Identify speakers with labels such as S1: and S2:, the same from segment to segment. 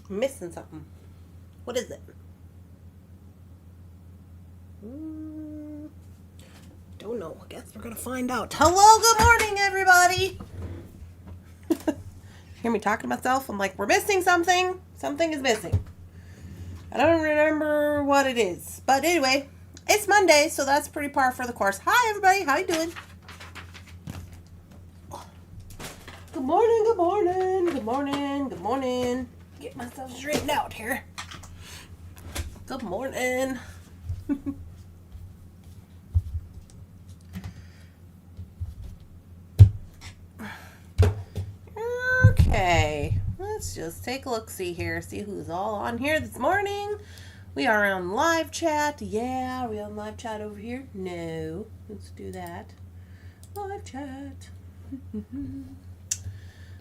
S1: I'm missing something. What is it? Don't know. I guess we're going to find out. Hello, good morning, everybody. Hear me talking to myself? I'm like, we're missing something. Something is missing. I don't remember what it is. But anyway, it's Monday, so that's pretty par for the course. Hi, everybody. How you doing? Good morning, good morning, good morning, good morning. Get myself straightened out here. Good morning. Okay, let's just take a look-see here, see who's all on here this morning. We are on live chat. Yeah, are we on live chat over here? No. Let's do that. Live chat.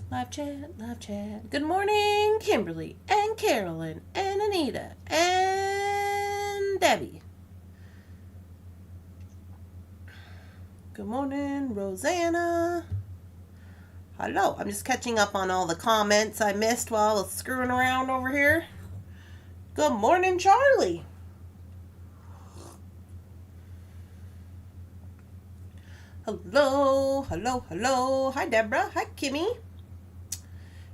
S1: Live chat, live chat. Good morning, Kimberly and Carolyn and Anita and Debbie. Good morning, Rosanna. Hello, I'm just catching up on all the comments I missed while I was screwing around over here. Good morning, Charlie. Hello, hello, hello. Hi, Deborah. Hi, Kimmy.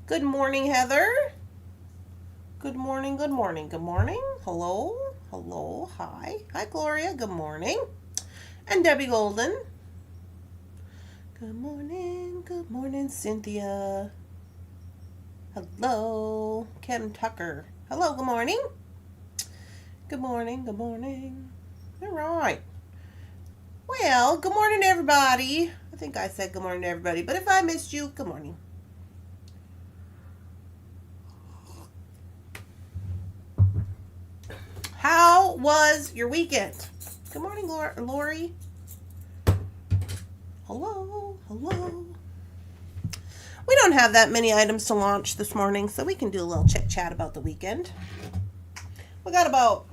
S1: Good morning, Heather. Good morning, good morning, good morning. Hello, hello, hi. Hi, Gloria. Good morning. And Debbie Golden. Good morning, Cynthia. Hello, Kim Tucker. Hello, good morning. Good morning, good morning. All right. Well, good morning, everybody. I think I said good morning to everybody, but if I missed you, good morning. How was your weekend? Good morning, Lori. Hello, hello. We don't have that many items to launch this morning, so we can do a little chit chat about the weekend. We got about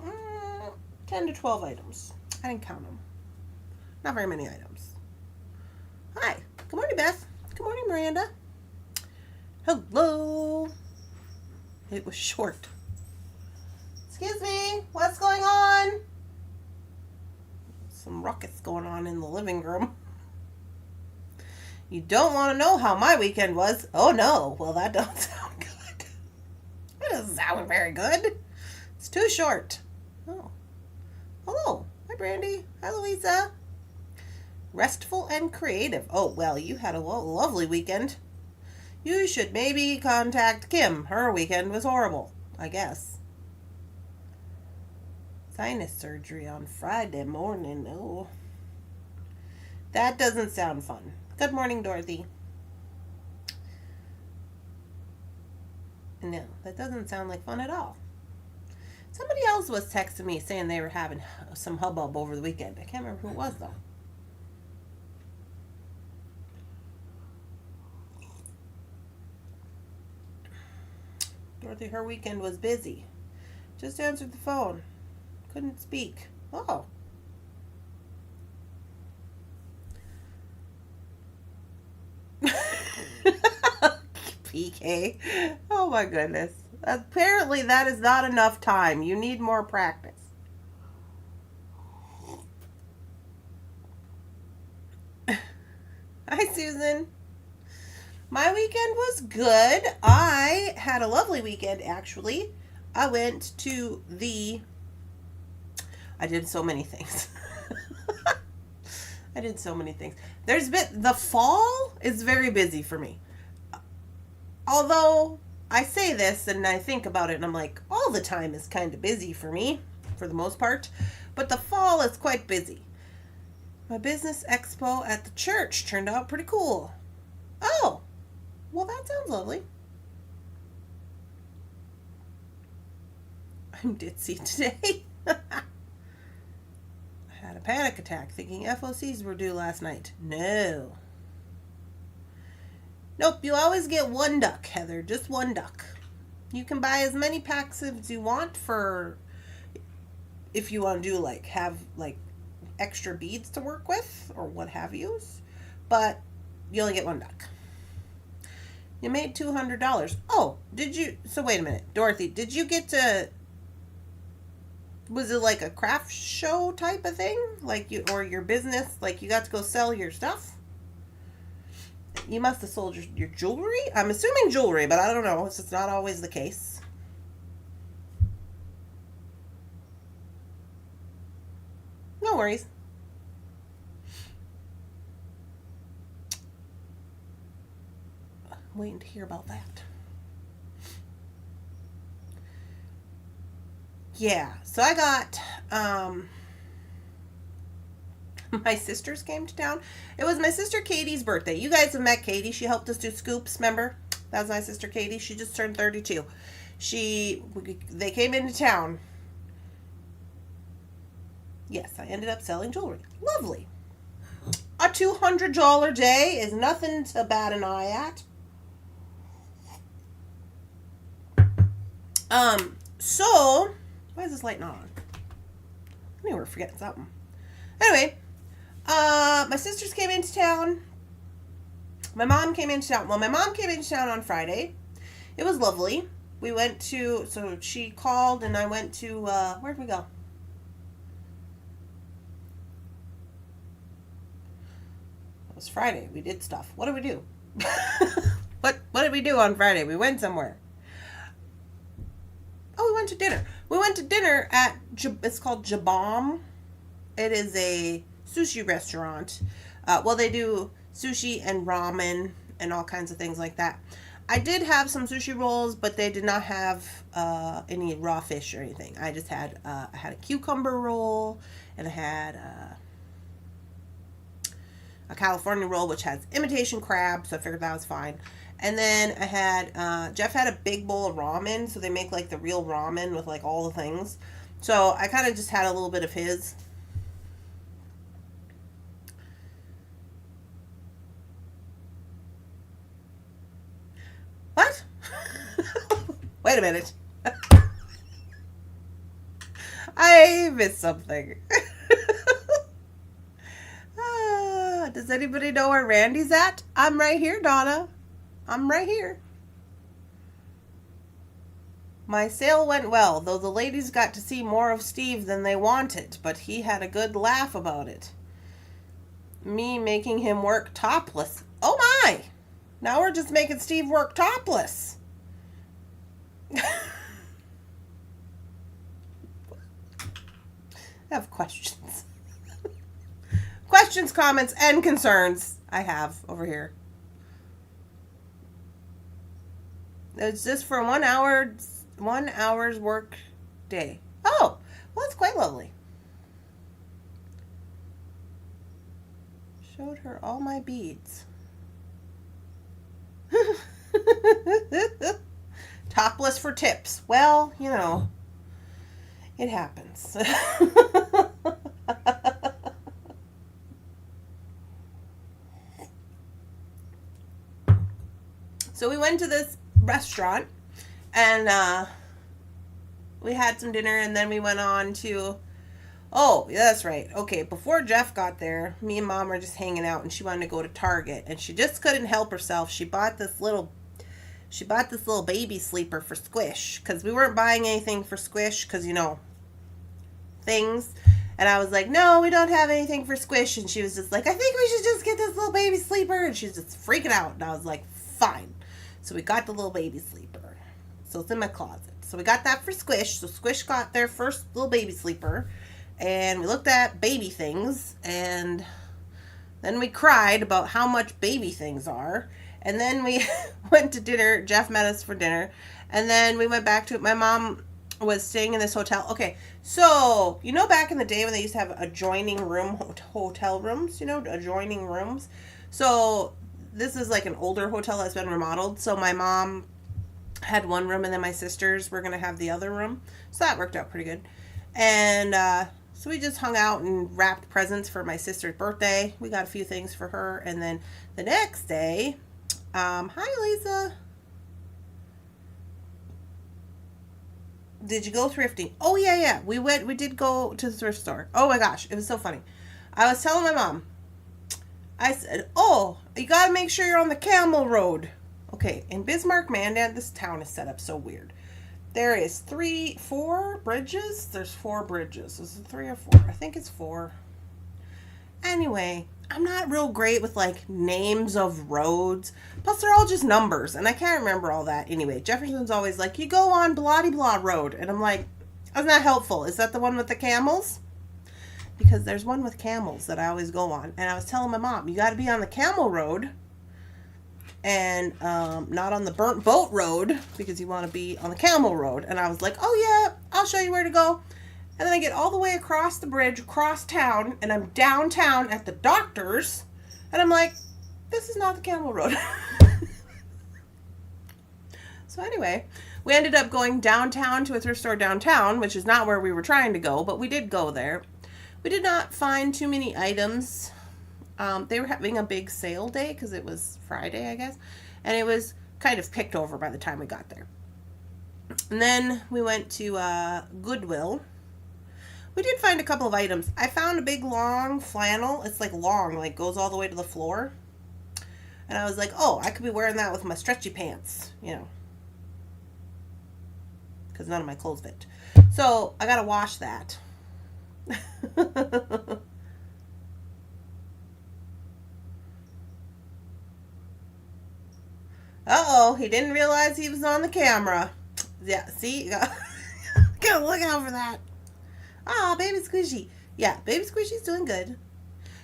S1: 10 to 12 items. I didn't count them. Not very many items. Hi. Good morning, Beth. Good morning, Miranda. Hello. It was short. Excuse me. What's going on? Some ruckus going on in the living room. You don't want to know how my weekend was. Oh, no. Well, that don't sound good. That doesn't sound very good. It's too short. Oh. Hello. Hi, Brandy. Hi, Louisa. Restful and creative. Oh, well, you had a lovely weekend. You should maybe contact Kim. Her weekend was horrible, I guess. Sinus surgery on Friday morning. Oh. That doesn't sound fun. Good morning, Dorothy. No, that doesn't sound like fun at all. Somebody else was texting me saying they were having some hubbub over the weekend. I can't remember who it was, though. Dorothy, her weekend was busy. Just answered the phone. Couldn't speak. Oh. PK. Oh my goodness. Apparently that is not enough time. You need more practice. Hi, Susan. My weekend was good. I had a lovely weekend, actually. I went to I did so many things. I did so many things. The fall is very busy for me. Although I say this and I think about it and I'm like, all the time is kind of busy for me, for the most part. But the fall is quite busy. My business expo at the church turned out pretty cool. Oh, well, that sounds lovely. I'm ditzy today. I had a panic attack thinking FOCs were due last night. No. Nope, you always get one duck, Heather. Just one duck. You can buy as many packs as you want for if you want to do have extra beads to work with or what have you. But you only get one duck. You made $200. Oh, did you? So wait a minute, Dorothy. Did you get to? Was it like a craft show type of thing, like you or your business? Like you got to go sell your stuff? You must have sold your jewelry. I'm assuming jewelry, but I don't know. It's not always the case. No worries. I'm waiting to hear about that. Yeah, so I got my sisters came to town. It was my sister Katie's birthday. You guys have met Katie. She helped us do scoops, remember? That was my sister Katie. She just turned 32. They came into town. Yes, I ended up selling jewelry. Lovely. A $200 day is nothing to bat an eye at. So why is this light not on? I knew we were forgetting something. Anyway, my sisters came into town. My mom came into town. Well, my mom came into town on Friday. It was lovely. We went to, so she called and I went to, where'd we go? It was Friday. We did stuff. What did we do? What did we do on Friday? We went somewhere. Oh, we went to dinner. We went to dinner at, it's called Jabam. It is a sushi restaurant. Well, they do sushi and ramen and all kinds of things like that. I did have some sushi rolls, but they did not have any raw fish or anything. I just had, I had a cucumber roll, and I had a California roll, which has imitation crab, so I figured that was fine. And then I had, Jeff had a big bowl of ramen, so they make like the real ramen with like all the things. So I kind of just had a little bit of his. What? Wait a minute. I missed something. Does anybody know where Randy's at? I'm right here, Donna. I'm right here. My sale went well, though the ladies got to see more of Steve than they wanted, but he had a good laugh about it. Me making him work topless. Oh my! Now we're just making Steve work topless. I have questions. Questions, comments, and concerns I have over here. It's just for 1 hour's work day. Oh, well, that's quite lovely. Showed her all my beads. Topless for tips. Well, you know, it happens. So we went to this restaurant and we had some dinner and then we went on to, oh, yeah, that's right. Okay, before Jeff got there, me and Mom were just hanging out and she wanted to go to Target and she just couldn't help herself. She bought this little baby sleeper for Squish because we weren't buying anything for Squish because, you know, things. And I was like, no, we don't have anything for Squish. And she was just like, I think we should just get this little baby sleeper. And she's just freaking out. And I was like, fine. So we got the little baby sleeper. So it's in my closet. So we got that for Squish. So Squish got their first little baby sleeper. And we looked at baby things. And then we cried about how much baby things are. And then we went to dinner. Jeff met us for dinner. And then we went back to it. My mom was staying in this hotel. Okay, so, you know back in the day when they used to have adjoining hotel rooms? You know, adjoining rooms? So this is like an older hotel that's been remodeled. So my mom had one room and then my sisters were going to have the other room. So that worked out pretty good. And so we just hung out and wrapped presents for my sister's birthday. We got a few things for her. And then the next day, hi Lisa. Did you go thrifting? Oh yeah. We did go to the thrift store. Oh my gosh, it was so funny. I was telling my mom, I said, oh, you gotta make sure you're on the Camel Road. Okay, in Bismarck, Mandan, this town is set up so weird. There is 4 bridges. There's 4 bridges. Is it 3 or 4? I think it's 4. Anyway, I'm not real great with like names of roads. Plus, they're all just numbers, and I can't remember all that. Anyway, Jefferson's always like, you go on blah blah road. And I'm like, that's not helpful. Is that the one with the camels? Because there's one with camels that I always go on. And I was telling my mom, you got to be on the camel road and not on the burnt boat road because you want to be on the camel road. And I was like, oh yeah, I'll show you where to go. And then I get all the way across the bridge, across town, and I'm downtown at the doctor's. And I'm like, this is not the camel road. So anyway, we ended up going downtown to a thrift store downtown, which is not where we were trying to go, but we did go there. We did not find too many items. They were having a big sale day because it was Friday, I guess. And it was kind of picked over by the time we got there. And then we went to Goodwill. We did find a couple of items. I found a big long flannel. It's like long, like goes all the way to the floor. And I was like, oh, I could be wearing that with my stretchy pants, you know. Because none of my clothes fit. So I got to wash that. Uh-oh, he didn't realize he was on the camera. Yeah, see? Gotta look out for that. Ah, baby squishy. Yeah, baby squishy's doing good.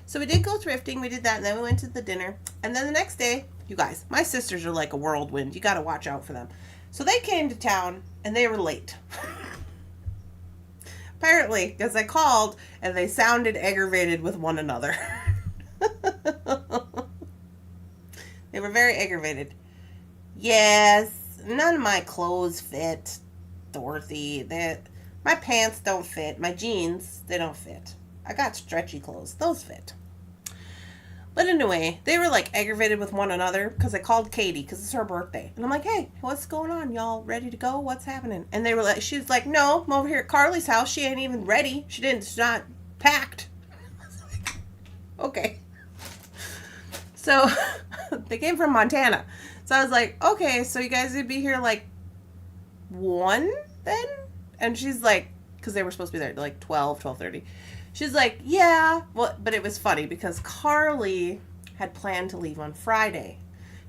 S1: So we did go thrifting. We did that, and then we went to the dinner. And then the next day, you guys, my sisters are like a whirlwind. You got to watch out for them. So they came to town, and they were late. Apparently, because I called, and they sounded aggravated with one another. They were very aggravated. Yes, none of my clothes fit, Dorothy. My pants don't fit. My jeans, they don't fit. I got stretchy clothes. Those fit. But anyway, they were like aggravated with one another because I called Katie because it's her birthday. And I'm like, hey, what's going on? Y'all ready to go? What's happening? And they were like, she was like, no, I'm over here at Carly's house. She ain't even ready. She's not packed. I was like, okay. So they came from Montana. So I was like, okay, so you guys would be here like 1 then? And she's like, because they were supposed to be there like 12:30. She's like, yeah. Well, but it was funny because Carly had planned to leave on Friday.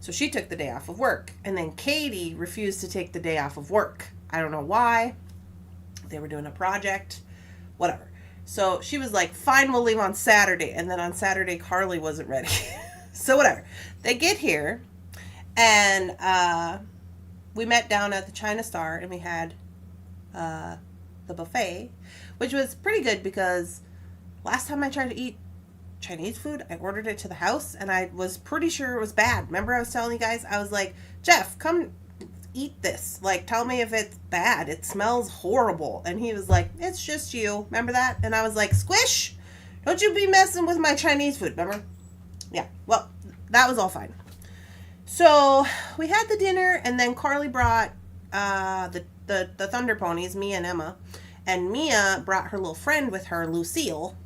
S1: So she took the day off of work. And then Katie refused to take the day off of work. I don't know why. They were doing a project. Whatever. So she was like, fine, we'll leave on Saturday. And then on Saturday, Carly wasn't ready. So whatever. They get here. And we met down at the China Star. And we had the buffet. Which was pretty good because last time I tried to eat Chinese food, I ordered it to the house, and I was pretty sure it was bad. Remember I was telling you guys? I was like, Jeff, come eat this. Like, tell me if it's bad. It smells horrible. And he was like, it's just you. Remember that? And I was like, Squish, don't you be messing with my Chinese food, remember? Yeah, well, that was all fine. So we had the dinner, and then Carly brought the Thunder Ponies, Mia and Emma. And Mia brought her little friend with her, Lucille.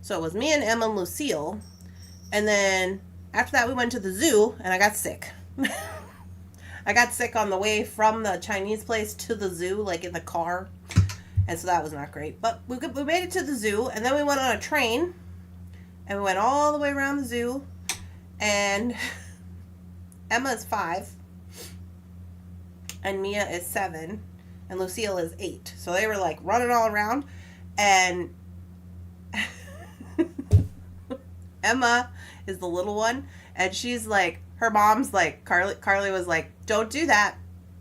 S1: So it was me and Emma and Lucille. And then after that, we went to the zoo, and I got sick. I got sick on the way from the Chinese place to the zoo, like in the car. And so that was not great. But we made it to the zoo, and then we went on a train. And we went all the way around the zoo. And Emma's 5. And Mia is 7. And Lucille is 8. So they were like running all around. And Emma is the little one. And she's like, her mom's like, Carly was like, don't do that.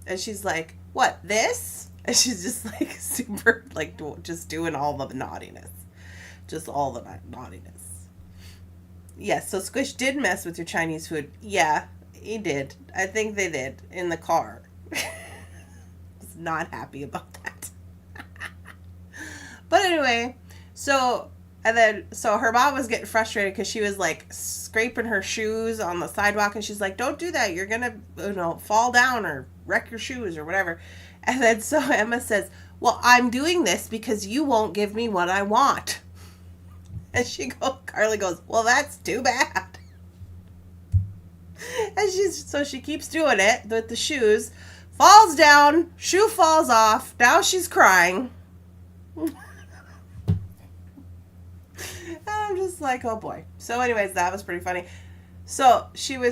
S1: And she's like, what, this? And she's just like super, like just doing all the naughtiness. Just all the naughtiness. Yes, so Squish did mess with your Chinese food. Yeah, he did. I think they did in the car. Not happy about that. But anyway, so her mom was getting frustrated because she was like scraping her shoes on the sidewalk, and she's like, don't do that, you're gonna fall down or wreck your shoes or whatever. And then so Emma says, well, I'm doing this because you won't give me what I want. And Carly goes, well, that's too bad. And she keeps doing it with the shoes, falls down, shoe falls off. Now she's crying. And I'm just like, oh boy. So anyways, that was pretty funny. So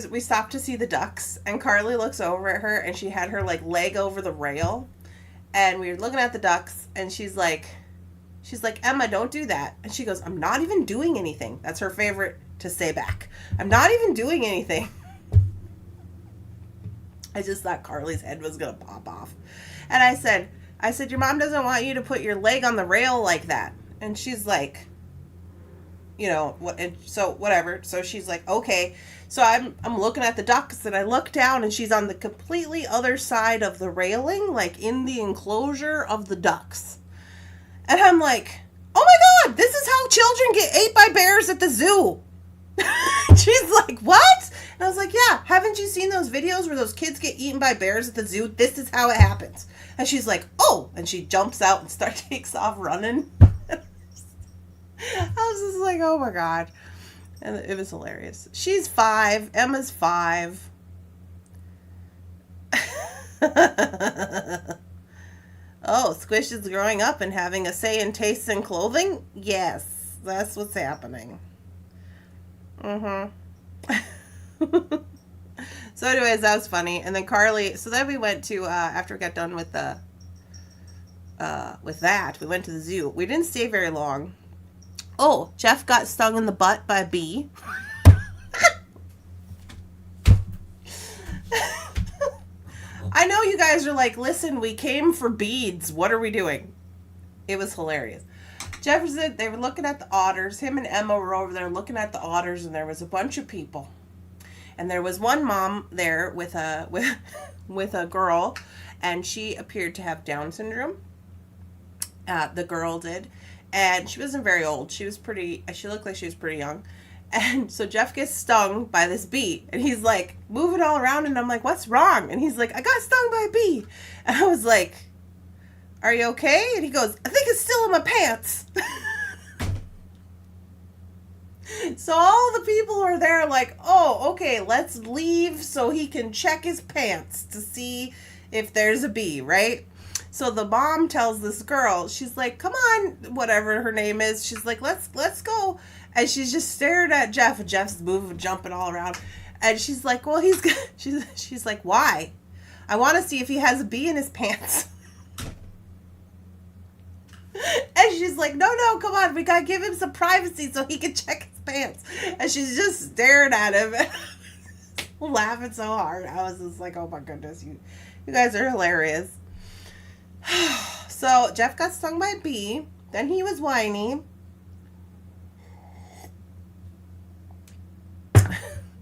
S1: we stopped to see the ducks, and Carly looks over at her, and she had her like leg over the rail, and we were looking at the ducks, and she's like, Emma, don't do that. And she goes, I'm not even doing anything. That's her favorite to say back. I'm not even doing anything. I just thought Carly's head was going to pop off. And I said, your mom doesn't want you to put your leg on the rail like that. And she's like, you know, what? And so whatever. So she's like, okay. So I'm looking at the ducks, and I look down, and she's on the completely other side of the railing, like in the enclosure of the ducks. And I'm like, oh my God, this is how children get ate by bears at the zoo. She's like, what? And I was like, yeah, haven't you seen those videos where those kids get eaten by bears at the zoo? This is how it happens. And she's like, oh, and she jumps out and takes off running. I was just like, oh my God. And it was hilarious. She's 5. Emma's 5. Oh, Squish is growing up and having a say in tastes and clothing? Yes, that's what's happening. So anyways, that was funny. And then Carly, so then we went to, after we got done with that, we went to the zoo. We didn't stay very long. Oh, Jeff got stung in the butt by a bee. I know you guys are like, listen, we came for beads. What are we doing? It was hilarious. Jefferson, they were looking at the otters. Him and Emma were over there looking at the otters, and there was a bunch of people. And there was one mom there with a girl, and she appeared to have Down syndrome. The girl did. And she wasn't very old. She looked like she was pretty young. And so Jeff gets stung by this bee, and he's like moving all around, and I'm like, what's wrong? And he's like, I got stung by a bee. And I was like, are you okay? And he goes, I think it's still in my pants. So all the people are there like, oh, okay, let's leave so he can check his pants to see if there's a bee, right? So the mom tells this girl, she's like, come on, whatever her name is. She's like, let's go. And she's just staring at Jeff, and Jeff's moving, jumping all around. And she's like, well, she's like, why? I want to see if he has a bee in his pants. And she's like, no, come on. We got to give him some privacy so he can check his pants. And she's just staring at him, laughing so hard. I was just like, oh my goodness, you guys are hilarious. So Jeff got stung by a bee. Then he was whiny.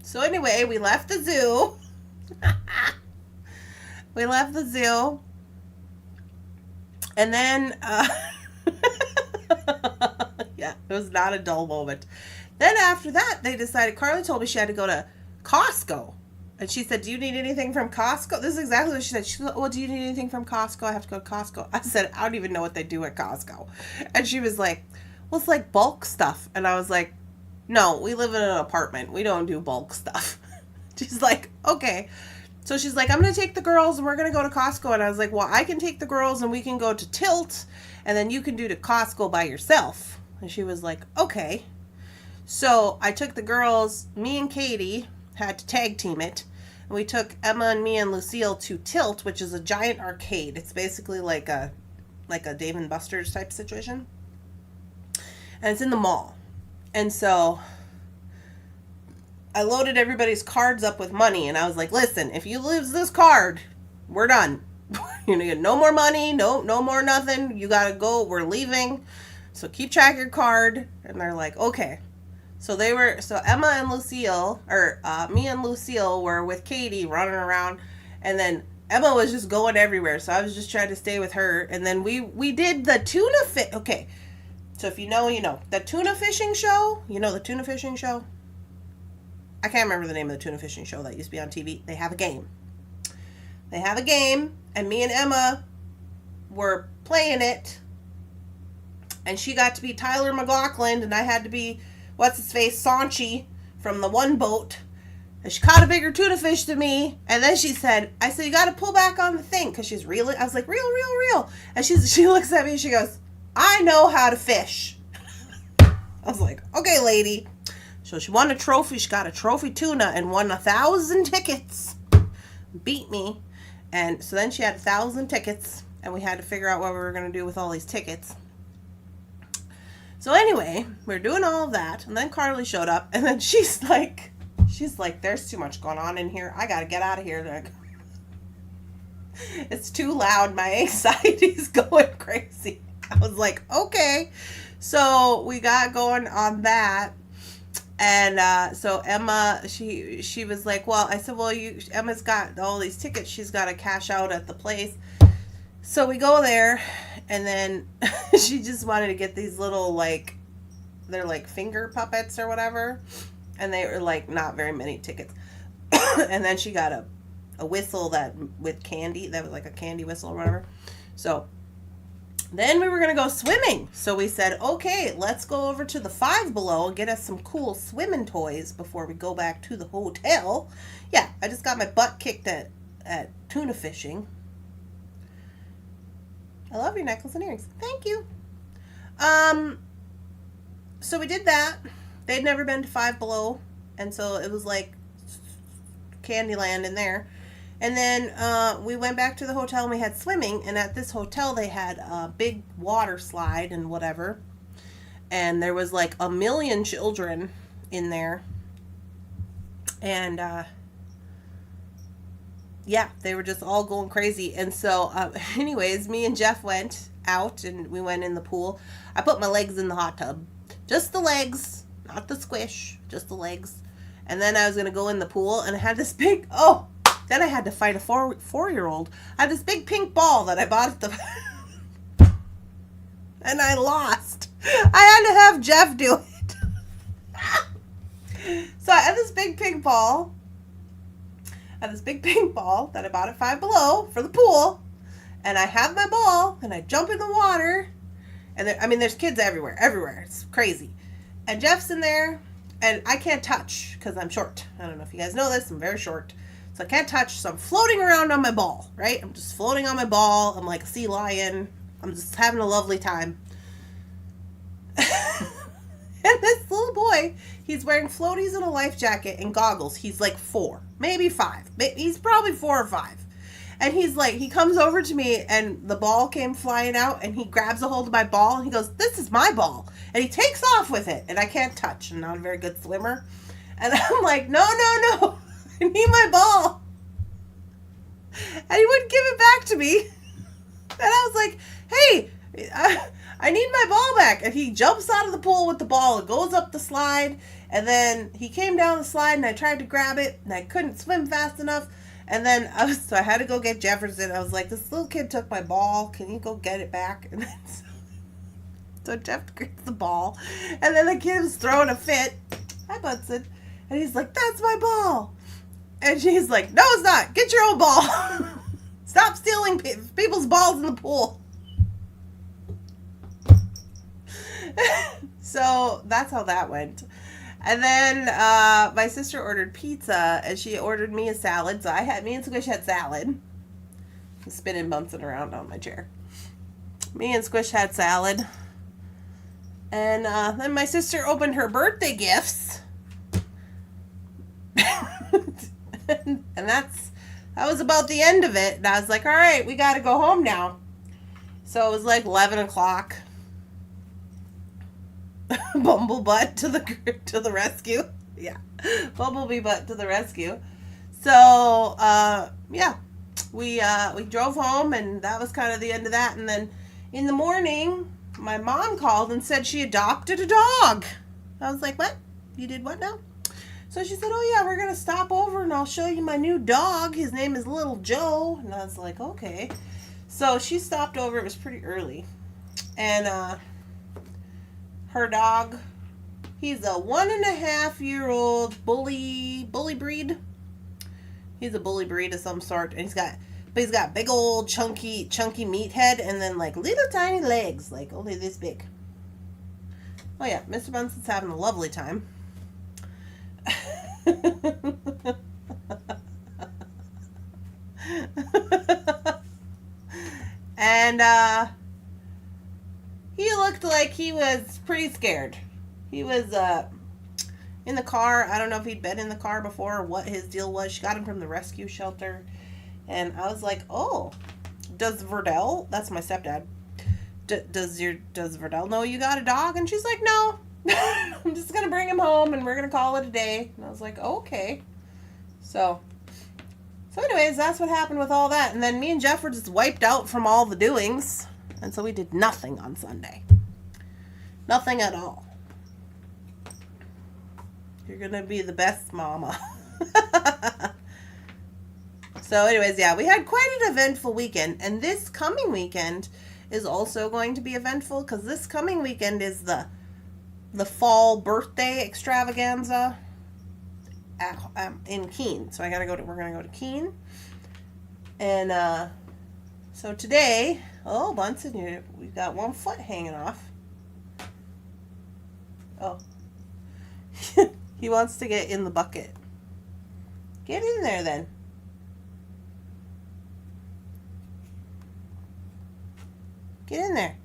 S1: So anyway, we left the zoo. And then, yeah, it was not a dull moment. Then after that, they decided, Carly told me she had to go to Costco. And she said, do you need anything from Costco? This is exactly what she said. She said, well, do you need anything from Costco? I have to go to Costco. I said, I don't even know what they do at Costco. And she was like, well, it's like bulk stuff. And I was like, no, we live in an apartment. We don't do bulk stuff. She's like, okay. So she's like, I'm going to take the girls and we're going to go to Costco. And I was like, well, I can take the girls and we can go to Tilt. And then you can do to Costco by yourself. And she was like, okay. So I took the girls, me and Katie had to tag team it. And we took Emma and me and Lucille to Tilt, which is a giant arcade. It's basically like a Dave and Buster's type situation. And it's in the mall. And so I loaded everybody's cards up with money, and I was like, listen, if you lose this card, we're done. You get no more money, no more nothing. You gotta go, we're leaving. So keep track of your card. And they're like, okay. So Emma and Lucille, or me and Lucille were with Katie running around, and then Emma was just going everywhere. So I was just trying to stay with her. And then we did the tuna fit. Okay. So if you know, you know. The tuna fishing show? You know the tuna fishing show? I can't remember the name of the tuna fishing show that used to be on TV. They have a game. And me and Emma were playing it. And she got to be Tyler McLaughlin, and I had to be, what's-his-face, Sanchi from the One Boat. And she caught a bigger tuna fish than me. And then she said, I said, you got to pull back on the thing because she's reeling. I was like, reel, reel, reel. And she looks at me and she goes, I know how to fish. I was like, okay, lady. So she won a trophy. She got a trophy tuna and won 1,000 tickets. Beat me. And so then she had 1,000 tickets. And we had to figure out what we were going to do with all these tickets. So anyway, we were doing all of that. And then Carly showed up. And then she's like, there's too much going on in here. I got to get out of here. It's too loud. My anxiety's going crazy. I was like, okay. So we got going on that. And so Emma, she was like, well, I said, well, Emma's got all these tickets. She's got to cash out at the place. So we go there, and then she just wanted to get these little, like, they're like finger puppets or whatever. And they were like not very many tickets. And then she got a whistle that with candy, that was like a candy whistle or whatever. So then we were going to go swimming. So we said, okay, let's go over to the Five Below and get us some cool swimming toys before we go back to the hotel. Yeah, I just got my butt kicked at tuna fishing. I love your necklace and earrings. Thank you. So we did that. They'd never been to Five Below, and so it was like Candyland in there. And then we went back to the hotel and we had swimming, and at this hotel they had a big water slide and whatever. And there was like 1 million children in there. And yeah, they were just all going crazy. And so anyways, me and Jeff went out and we went in the pool. I put my legs in the hot tub. Just the legs, not the squish, just the legs. And then I was going to go in the pool, and I had this big, then I had to fight a four-year-old. I had this big pink ball that I bought at the, and I lost. I had to have Jeff do it. So I had this big pink ball. I had this big pink ball that I bought at Five Below for the pool. And I have my ball, and I jump in the water. And there's kids everywhere. It's crazy. And Jeff's in there, and I can't touch because I'm short. I don't know if you guys know this. I'm very short. So I can't touch. So I'm floating around on my ball, right? I'm just floating on my ball. I'm like a sea lion. I'm just having a lovely time. And this little boy, he's wearing floaties and a life jacket and goggles. He's like 4, maybe 5. He's probably 4 or 5. And he's like, he comes over to me, and the ball came flying out, and he grabs a hold of my ball, and he goes, this is my ball. And he takes off with it, and I can't touch. I'm not a very good swimmer. And I'm like, no. I need my ball. And he wouldn't give it back to me. And I was like, hey, I need my ball back. And he jumps out of the pool with the ball and goes up the slide. And then he came down the slide, and I tried to grab it, and I couldn't swim fast enough. And then so I had to go get Jefferson. I was like, this little kid took my ball. Can you go get it back? And then so Jeff gets the ball. And then the kid was throwing a fit. Hi, Budson. And he's like, that's my ball. And she's like, no, it's not. Get your own ball. Stop stealing people's balls in the pool. So that's how that went. And then my sister ordered pizza, and she ordered me a salad. So me and Squish had salad. I'm spinning, bouncing around on my chair. Me and Squish had salad. And then my sister opened her birthday gifts. And that was about the end of it. And I was like, all right, we got to go home now. So it was like 11 o'clock. Bumblebutt to the rescue. Yeah. Bumblebee butt to the rescue. So, yeah. We drove home, and that was kind of the end of that. And then in the morning, my mom called and said she adopted a dog. I was like, what? You did what now? So she said, oh yeah, we're going to stop over and I'll show you my new dog. His name is Little Joe. And I was like, okay. So she stopped over. It was pretty early. And, her dog, he's a 1.5-year-old bully breed. He's a bully breed of some sort, and he's got big old chunky meathead, and then like little tiny legs, like only this big. Oh yeah, Mr. Bunson's having a lovely time. And he looked like he was pretty scared. He was in the car. I don't know if he'd been in the car before or what his deal was. She got him from the rescue shelter. And I was like, oh, does Verdell, that's my stepdad, does Verdell know you got a dog? And she's like, no. I'm just going to bring him home and we're going to call it a day. And I was like, oh, okay. So anyways, that's what happened with all that. And then me and Jeff were just wiped out from all the doings. And so we did nothing on Sunday. Nothing at all. You're going to be the best mama. So anyways, yeah, we had quite an eventful weekend. And this coming weekend is also going to be eventful because this coming weekend is the fall birthday extravaganza in Keene. So we're going to go to Keene. And so today, oh, Bunsen, we've got one foot hanging off. Oh. He wants to get in the bucket. Get in there then. Get in there.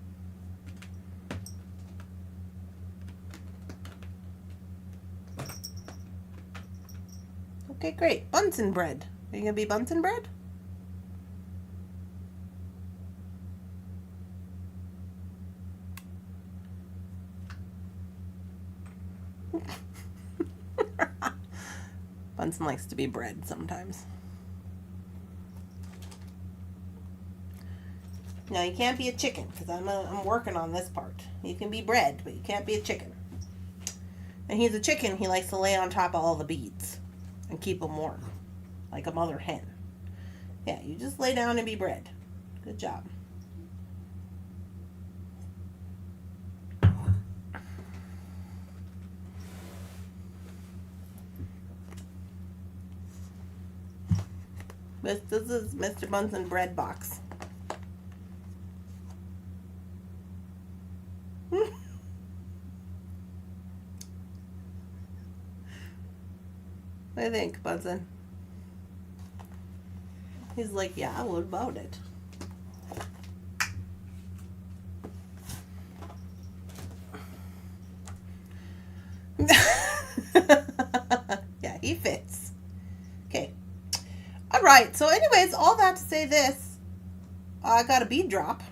S1: Okay, great. Bunsen bread. Are you going to be Bunsen bread? Bunsen likes to be bread sometimes. No, you can't be a chicken because I'm working on this part. You can be bread, but you can't be a chicken. And he's a chicken. He likes to lay on top of all the beads and keep them warm, like a mother hen. Yeah, you just lay down and be bread. Good job. This is Mr. Bunsen bread box. What do you think, Bunsen? He's like, yeah, what about it? Yeah, he fits. Okay. All right. So anyways, all that to say this, I got a bead drop.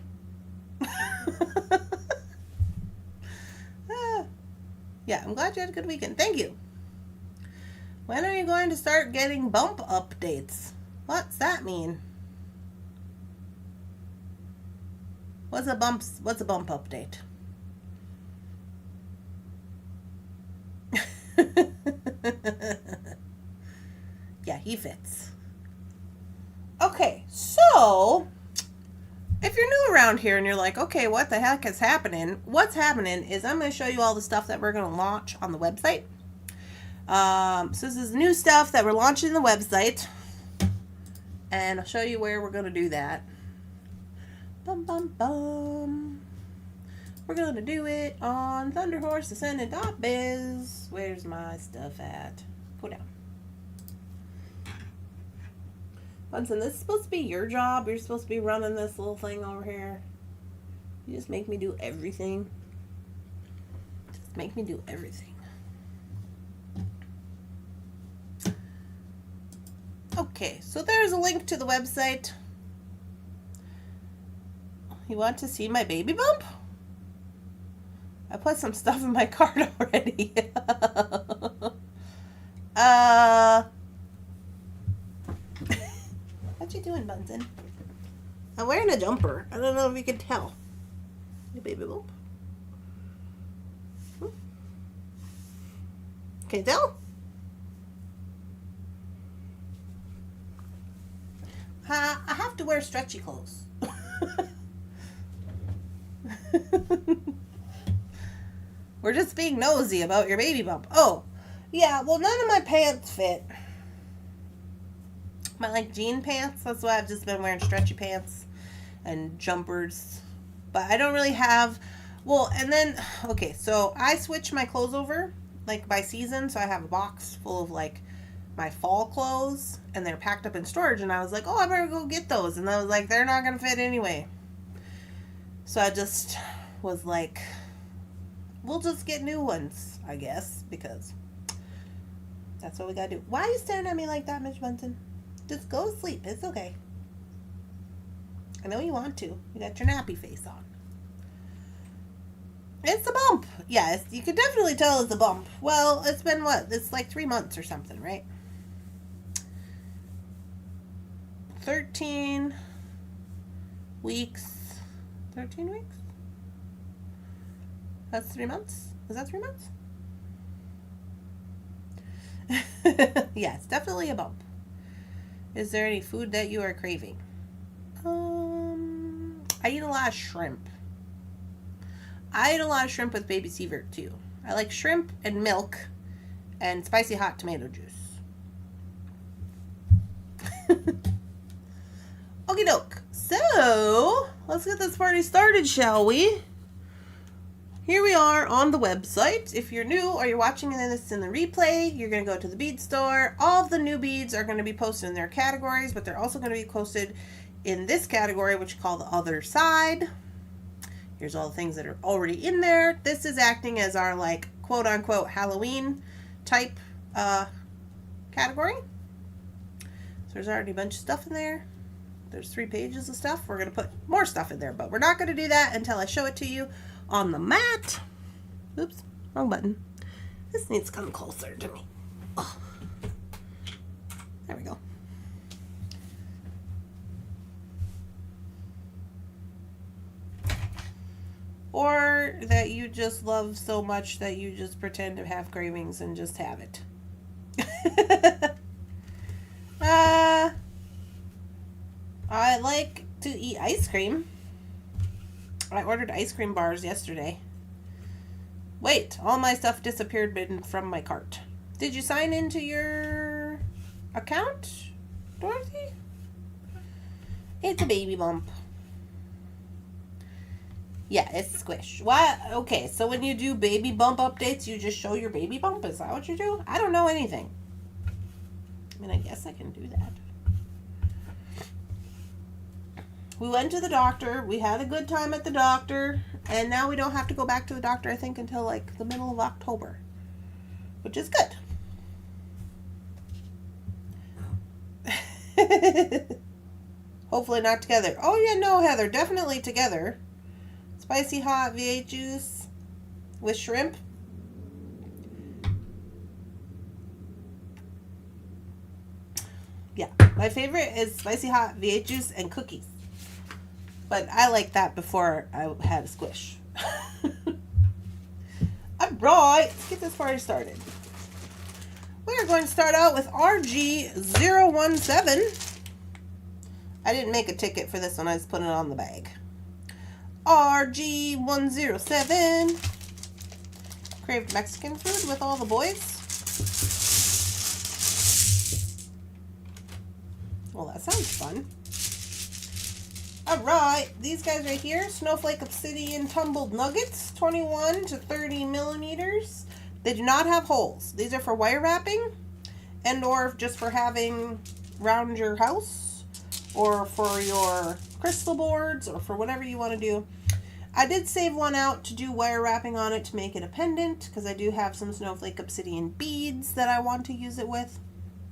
S1: Yeah, I'm glad you had a good weekend. Thank you. When are you going to start getting bump updates? What's that mean? What's a bump update? Yeah, he fits. Okay, so if you're new around here and you're like, okay, what the heck is happening? What's happening is I'm going to show you all the stuff that we're going to launch on the website. So this is new stuff that we're launching the website. And I'll show you where we're going to do that. Bum, bum, bum. We're going to do it on Thunderhorse, Descendant.biz. Where's my stuff at? Go down. Bunsen, this is supposed to be your job. You're supposed to be running this little thing over here. You just make me do everything. Just make me do everything. Okay, so there's a link to the website. You want to see my baby bump? I put some stuff in my cart already. What you doing, Bunsen? I'm wearing a jumper. I don't know if you can tell. Your baby bump. Can you tell? I have to wear stretchy clothes. We're just being nosy about your baby bump. Oh, yeah, well, none of my pants fit. My, like, jean pants. That's why I've just been wearing stretchy pants and jumpers. But I don't really have... Well, and then... Okay, so I switch my clothes over, like, by season. So I have a box full of, like, my fall clothes, and they're packed up in storage, and I was like, oh, I better go get those. And I was like, they're not going to fit anyway. So I just was like, we'll just get new ones, I guess, because that's what we got to do. Why are you staring at me like that, Miss Bunsen? Just go to sleep. It's okay. I know you want to. You got your nappy face on. It's a bump. Yes, you can definitely tell it's a bump. Well, it's been what? It's like 3 months or something, right? 13 weeks. 13 weeks? That's 3 months? Is that 3 months? Yeah, it's definitely a bump. Is there any food that you are craving? I eat a lot of shrimp. I eat a lot of shrimp with baby Seavert too. I like shrimp and milk and spicy hot tomato juice. Okie doke. So, let's get this party started, shall we? Here we are on the website. If you're new or you're watching this in the replay, you're going to go to the bead store. All of the new beads are going to be posted in their categories, but they're also going to be posted in this category, which is called the Other Side. Here's all the things that are already in there. This is acting as our, like, quote-unquote Halloween type category. So there's already a bunch of stuff in there. There's 3 pages of stuff. We're going to put more stuff in there, but we're not going to do that until I show it to you on the mat. Oops, wrong button. This needs to come closer to me. Oh. There we go. Or that you just love so much that you just pretend to have cravings and just have it. I like to eat ice cream. I ordered ice cream bars yesterday. Wait, all my stuff disappeared from my cart. Did you sign into your account, Dorothy? It's a baby bump. Yeah, it's squish. What? Okay, so when you do baby bump updates, you just show your baby bump? Is that what you do? I don't know anything. I mean, I guess I can do that. We went to the doctor. We had a good time at the doctor. And now we don't have to go back to the doctor, I think, until like the middle of October. Which is good. Hopefully not together. Oh, yeah, no, Heather. Definitely together. Spicy hot V8 juice with shrimp. Yeah, my favorite is spicy hot V8 juice and cookies. But I like that before I had a squish. Alright, let's get this party started. We are going to start out with RG017. I didn't make a ticket for this one, I just put it on the bag. RG107. Craved Mexican food with all the boys. Well, that sounds fun. Alright, these guys right here, Snowflake Obsidian Tumbled Nuggets, 21 to 30 millimeters. They do not have holes. These are for wire wrapping and or just for having around your house or for your crystal boards or for whatever you want to do. I did save one out to do wire wrapping on it to make it a pendant because I do have some Snowflake Obsidian beads that I want to use it with.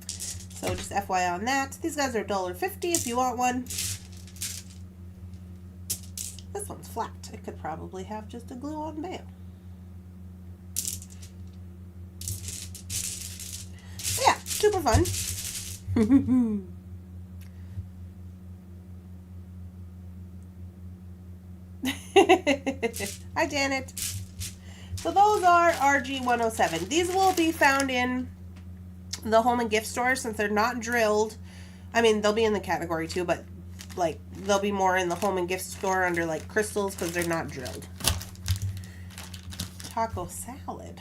S1: So just FYI on that. These guys are $1.50 if you want one. This one's flat. It could probably have just a glue-on bail. Yeah, super fun. Hi, Janet. So those are RG107. These will be found in the home and gift store since they're not drilled. I mean, they'll be in the category too, but like they'll be more in the home and gift store under like crystals because they're not drilled. Taco salad.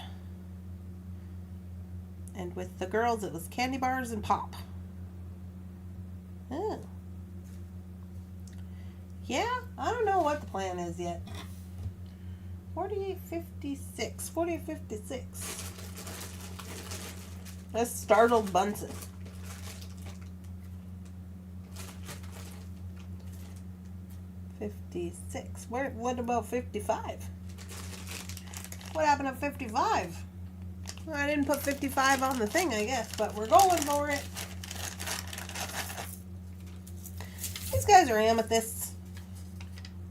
S1: And with the girls, it was candy bars and pop. Oh. Yeah, I don't know what the plan is yet. 48.56. 48.56. That's startled Bunsen. $56. What about 55? What happened at 55? Well, I didn't put 55 on the thing, I guess, but we're going for it. These guys are amethysts.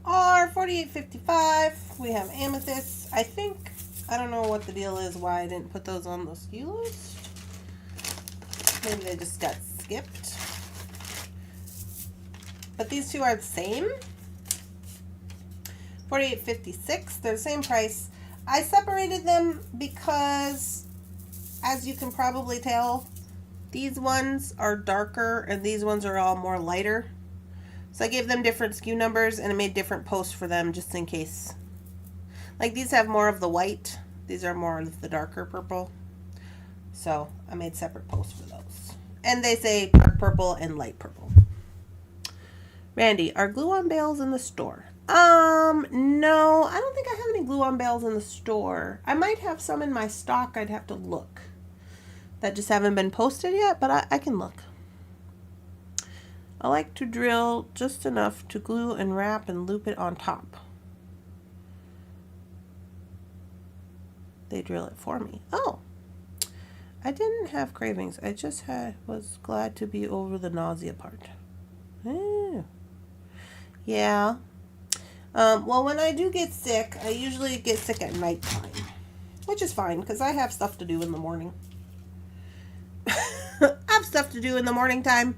S1: Are $48.55. We have amethysts. I don't know what the deal is, why I didn't put those on the SKU list. Maybe they just got skipped. But these two are the same. $48.56. They're the same price. I separated them because, as you can probably tell, these ones are darker and these ones are all more lighter. So I gave them different SKU numbers and I made different posts for them just in case. Like these have more of the white. These are more of the darker purple. So I made separate posts for those. And they say dark purple and light purple. Randy, are glue-on bales in the store? No, I don't think I have any glue-on bales in the store. I might have some in my stock. I'd have to look. That just haven't been posted yet, but I can look. I like to drill just enough to glue and wrap and loop it on top. They drill it for me. Oh, I didn't have cravings. I just was glad to be over the nausea part. Yeah. Well, when I do get sick, I usually get sick at nighttime, which is fine because I have stuff to do in the morning. I have stuff to do in the morning time.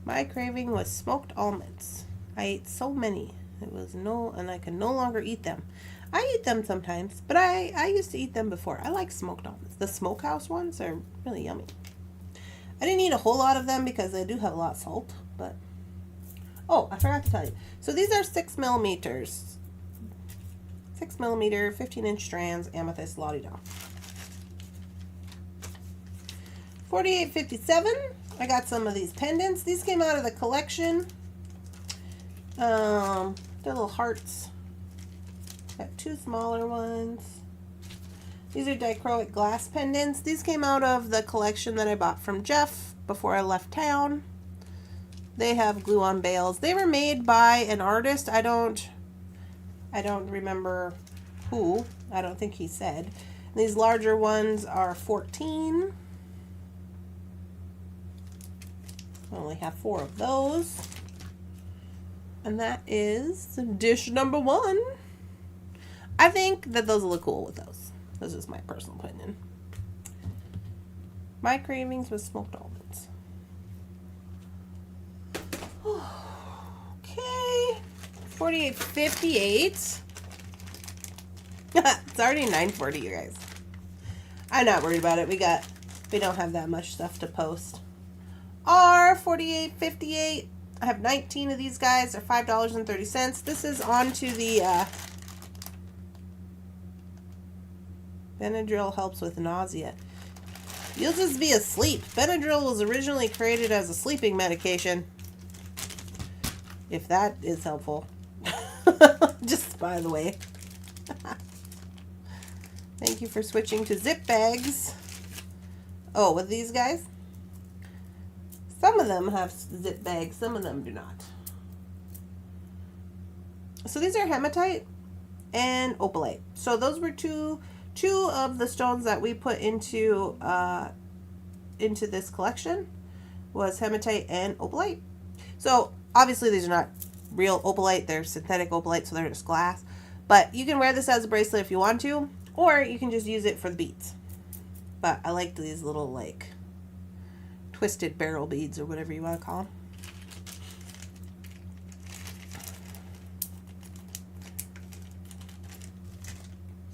S1: My craving was smoked almonds. I ate so many. And I can no longer eat them. I eat them sometimes, but I used to eat them before. I like smoked almonds. The smokehouse ones are really yummy. I didn't eat a whole lot of them because they do have a lot of salt, but... Oh, I forgot to tell you. So these are 6 millimeters. 6 millimeter, 15-inch strands, amethyst, la-di-da. $48.57. I got some of these pendants. These came out of the collection. They're little hearts. Got 2 smaller ones. These are dichroic glass pendants. These came out of the collection that I bought from Jeff before I left town. They have glue-on bales. They were made by an artist. I don't remember who. I don't think he said. These larger ones are $14. I only have 4 of those. And that is dish number 1. I think that those will look cool with those. This is my personal opinion. My cravings was smoked almonds. Okay. $48.58. It's already 9:40, you guys. I'm not worried about it. We don't have that much stuff to post. $48.58. I have 19 of these guys. They're $5.30. This is onto the Benadryl helps with nausea. You'll just be asleep. Benadryl was originally created as a sleeping medication. If that is helpful. Just by the way. Thank you for switching to zip bags. Oh, with these guys? Some of them have zip bags, some of them do not. So these are hematite and opalite. So those were two of the stones that we put into this collection was hematite and opalite. So obviously these are not real opalite, they're synthetic opalite, so they're just glass. But you can wear this as a bracelet if you want to, or you can just use it for the beads. But I like these little like twisted barrel beads or whatever you want to call them.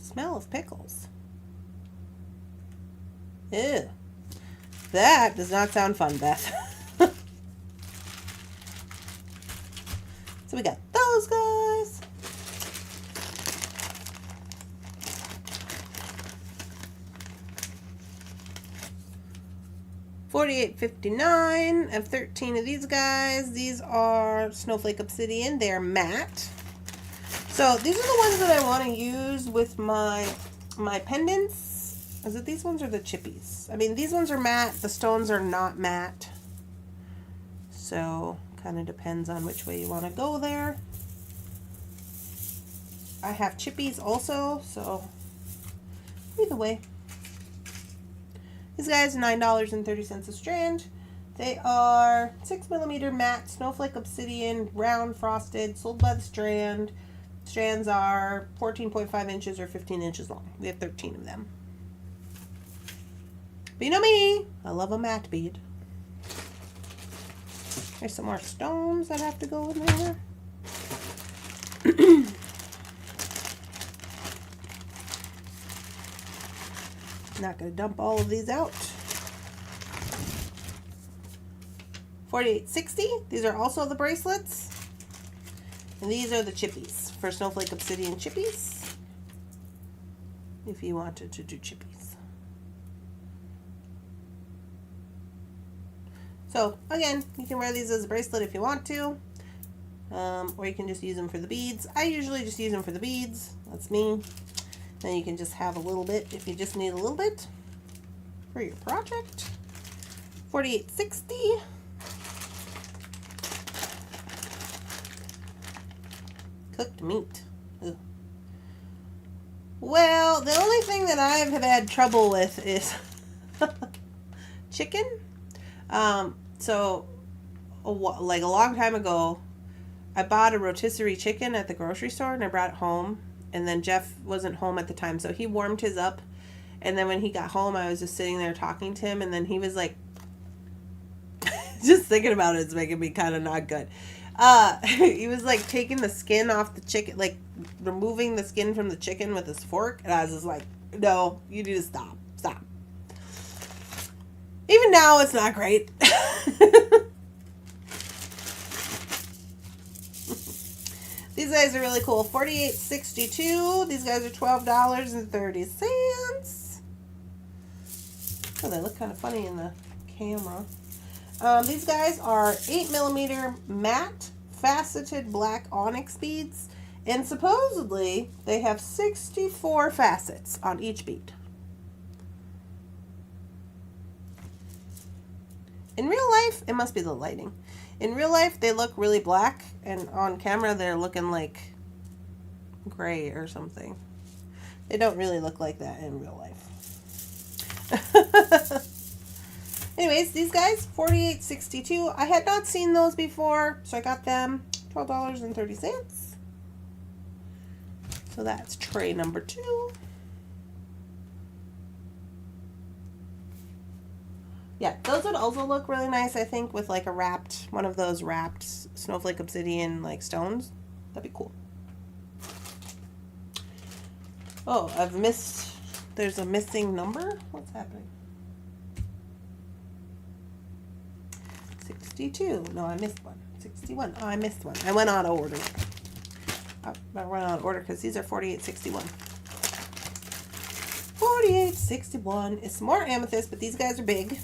S1: Smell of pickles. Ew. That does not sound fun, Beth. So we got those guys. $48.59. I have 13 of these guys. These are Snowflake Obsidian. They're matte. So these are the ones that I want to use with my pendants. Is it these ones or the chippies? I mean, these ones are matte. The stones are not matte. So kind of depends on which way you want to go there. I have chippies also, so either way. These guys are $9.30 a strand. They are 6mm matte snowflake obsidian, round frosted, sold by the strand. Strands are 14.5 inches or 15 inches long. We have 13 of them. But you know me, I love a matte bead. There's some more stones that have to go in there. Not going to dump all of these out. $48.60. These are also the bracelets. And these are the chippies for snowflake obsidian chippies. If you wanted to do chippies. So again, you can wear these as a bracelet if you want to. Or you can just use them for the beads. I usually just use them for the beads. That's me. Then you can just have a little bit if you just need a little bit for your project. $48.60. Cooked meat. Ugh. Well, the only thing that I have had trouble with is chicken. So like a long time ago, I bought a rotisserie chicken at the grocery store and I brought it home. And then Jeff wasn't home at the time, so he warmed his up. And then when he got home, I was just sitting there talking to him, and then he was like, just thinking about it's making me kind of not good. He was like taking the skin off the chicken, like removing the skin from the chicken with his fork, and I was just like, no, you need to stop. Even now, it's not great. These guys are really cool. $48.62. These guys are $12.30. Oh, they look kind of funny in the camera. These guys are 8mm matte faceted black onyx beads. And supposedly, they have 64 facets on each bead. In real life, it must be the lighting. In real life, they look really black, and on camera, they're looking like gray or something. They don't really look like that in real life. Anyways, these guys, $48.62. I had not seen those before, so I got them $12.30. So that's tray number 2. Yeah, those would also look really nice, I think, with like a wrapped, one of those wrapped snowflake obsidian like stones. That'd be cool. Oh, I've missed, there's a missing number? What's happening? 62. No, I missed one. 61. Oh, I missed one. I went out of order. I went out of order because these are $48.61. $48.61. It's more amethyst, but these guys are big.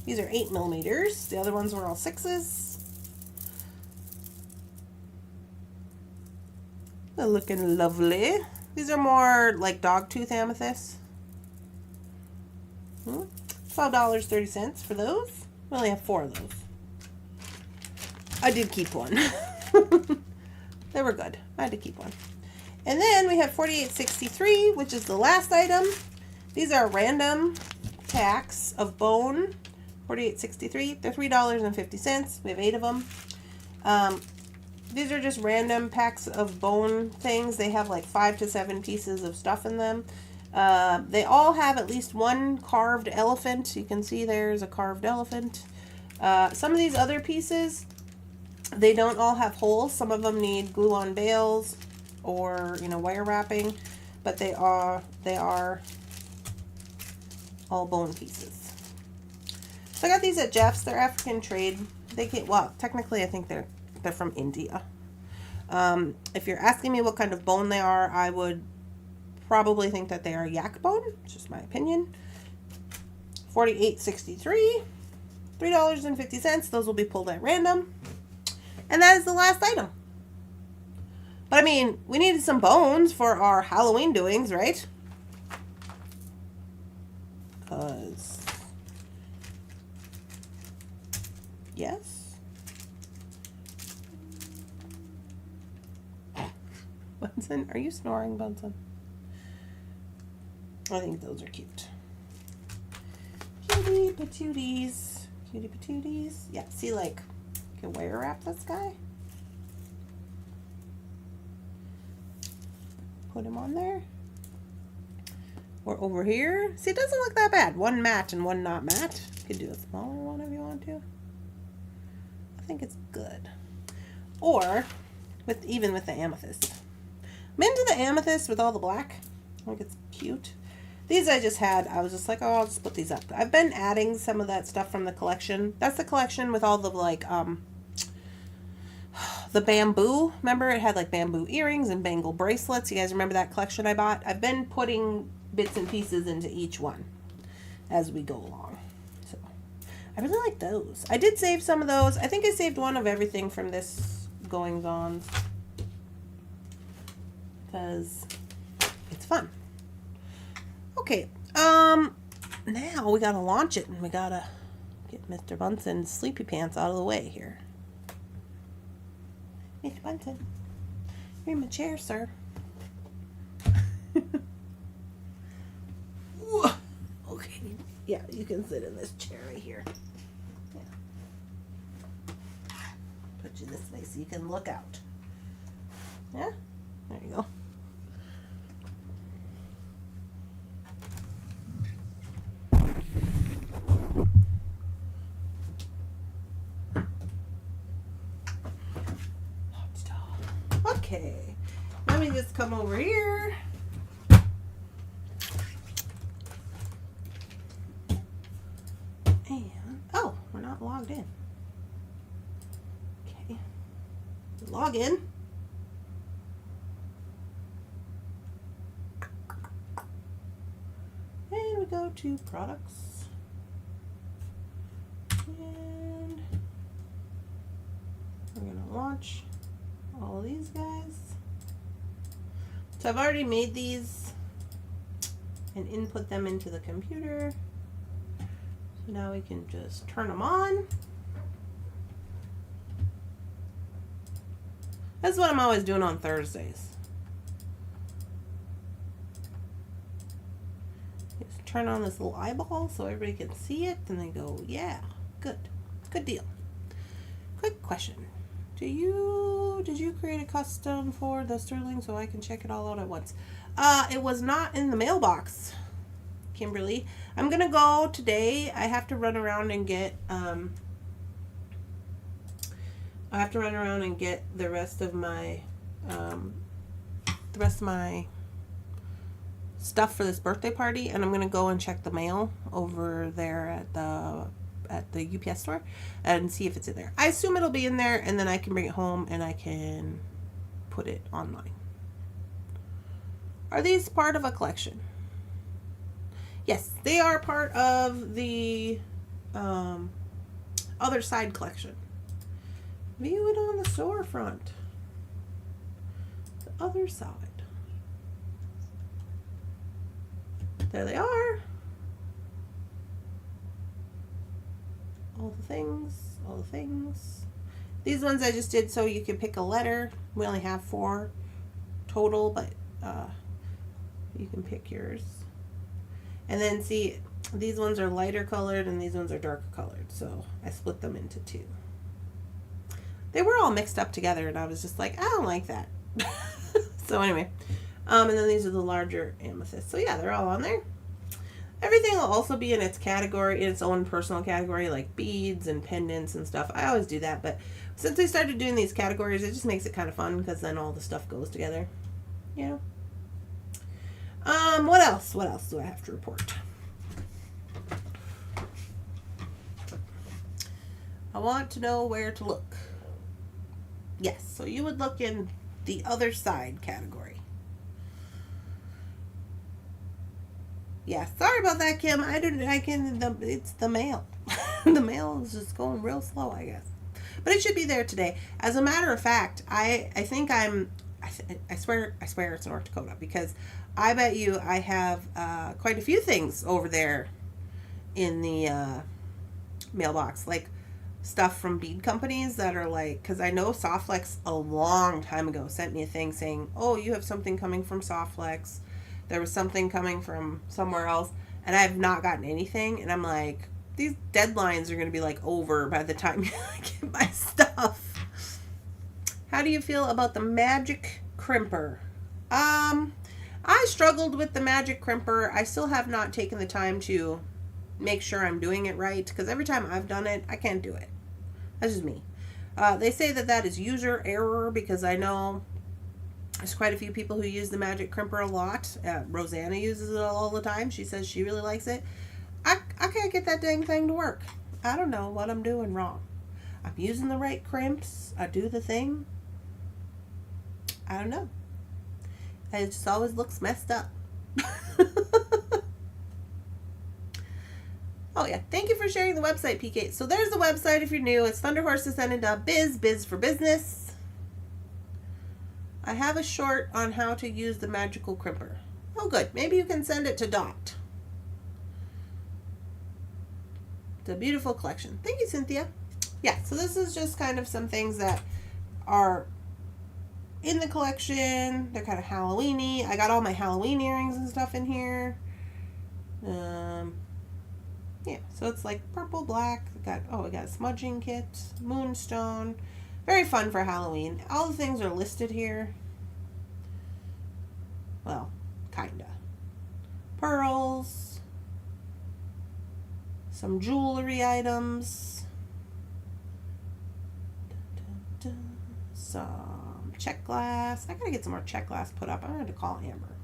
S1: These are 8mm. The other ones were all 6s. They're looking lovely. These are more like dogtooth amethyst. $12.30 for those. We only have 4 of those. I did keep one. They were good. I had to keep one. And then we have $48.63, which is the last item. These are random packs of bone. $48.63. They're $3.50. We have 8 of them. These are just random packs of bone things. They have like 5 to 7 pieces of stuff in them. They all have at least one carved elephant. You can see there's a carved elephant. Some of these other pieces, they don't all have holes. Some of them need glue-on bales or, you know, wire wrapping, but they are all bone pieces. So I got these at Jeff's. They're African trade. They get, well, technically I think they're from India. If you're asking me what kind of bone they are, I would probably think that they are yak bone. It's just my opinion. $48.63. $3.50. Those will be pulled at random. And that is the last item. But I mean, we needed some bones for our Halloween doings, right? Because, yes. Bunsen, are you snoring, Bunsen? I think those are cute. Cutie patooties. Cutie patooties. Yeah, see, like, you can wire wrap this guy. Put him on there. Or over here. See, it doesn't look that bad. One matte and one not matte. You could do a smaller one if you want to. I think it's good. Or, even with the amethyst. I'm into the amethyst with all the black. I think it's cute. These I just had. I was just like, oh, I'll just put these up. I've been adding some of that stuff from the collection. That's the collection with all the, like, the bamboo. Remember, it had, like, bamboo earrings and bangle bracelets. You guys remember that collection I bought? I've been putting bits and pieces into each one as we go along. So, I really like those. I did save some of those. I think I saved one of everything from this goings-on. Because it's fun. Okay, now we gotta launch it, and we gotta get Mr. Bunsen's sleepy pants out of the way here. Mr. Bunsen, you're in my chair, sir. Okay, yeah, you can sit in this chair right here. Yeah. Put you this way so you can look out. Yeah, there you go. Okay, let me just come over here. And, oh, we're not logged in. Okay, log in. And we go to products. And we're gonna launch all of these guys. So I've already made these and input them into the computer. So now we can just turn them on. That's what I'm always doing on Thursdays. Just turn on this little eyeball so everybody can see it, and they go, yeah, good. Good deal. Quick question. Did you create a custom for the Sterling so I can check it all out at once? It was not in the mailbox, Kimberly. I'm gonna go today. I have to run around and get the rest of my stuff for this birthday party, and I'm gonna go and check the mail over there at the UPS store and see if it's in there. I assume it'll be in there, and then I can bring it home and I can put it online. Are these part of a collection? Yes, they are part of the Other Side collection. View it on the storefront. The Other Side. There they are. All the things, all the things. These ones I just did so you can pick a letter. We only have 4 total, but you can pick yours. And then see, these ones are lighter colored and these ones are darker colored. So I split them into 2. They were all mixed up together, and I was just like, I don't like that. So anyway, and then these are the larger amethysts. So yeah, they're all on there. Everything will also be in its category, in its own personal category, like beads and pendants and stuff. I always do that, but since we started doing these categories, it just makes it kind of fun because then all the stuff goes together. You know? What else? What else do I have to report? I want to know where to look. Yes, so you would look in the Other Side category. Yeah, sorry about that, Kim. It's the mail. The mail is just going real slow, I guess. But it should be there today. As a matter of fact, I think I'm I swear it's North Dakota, because I bet you I have quite a few things over there in the mailbox, like stuff from bead companies that are like, because I know Softflex a long time ago sent me a thing saying, oh, you have something coming from Softflex. There was something coming from somewhere else, and I have not gotten anything. And I'm like, these deadlines are going to be like over by the time I get my stuff. How do you feel about the magic crimper? I struggled with the magic crimper. I still have not taken the time to make sure I'm doing it right, because every time I've done it, I can't do it. That's just me. They say that is user error, because I know there's quite a few people who use the magic crimper a lot. Rosanna uses it all the time. She says she really likes it. I can't get that dang thing to work. I don't know what I'm doing wrong. I'm using the right crimps. I do the thing. I don't know. It just always looks messed up. Oh yeah, thank you for sharing the website, PK. So there's the website if you're new. It's thunderhorsedescendant.biz, biz for business. I have a short on how to use the magical crimper. Oh good, maybe you can send it to Dot. It's a beautiful collection. Thank you, Cynthia. Yeah, so this is just kind of some things that are in the collection. They're kind of Halloween-y. I got all my Halloween earrings and stuff in here. Yeah, so it's like purple, black. We got a smudging kit, moonstone. Very fun for Halloween. All the things are listed here. Well, kinda. Pearls. Some jewelry items. Some check glass. I gotta get some more check glass put up. I'm going to call Amber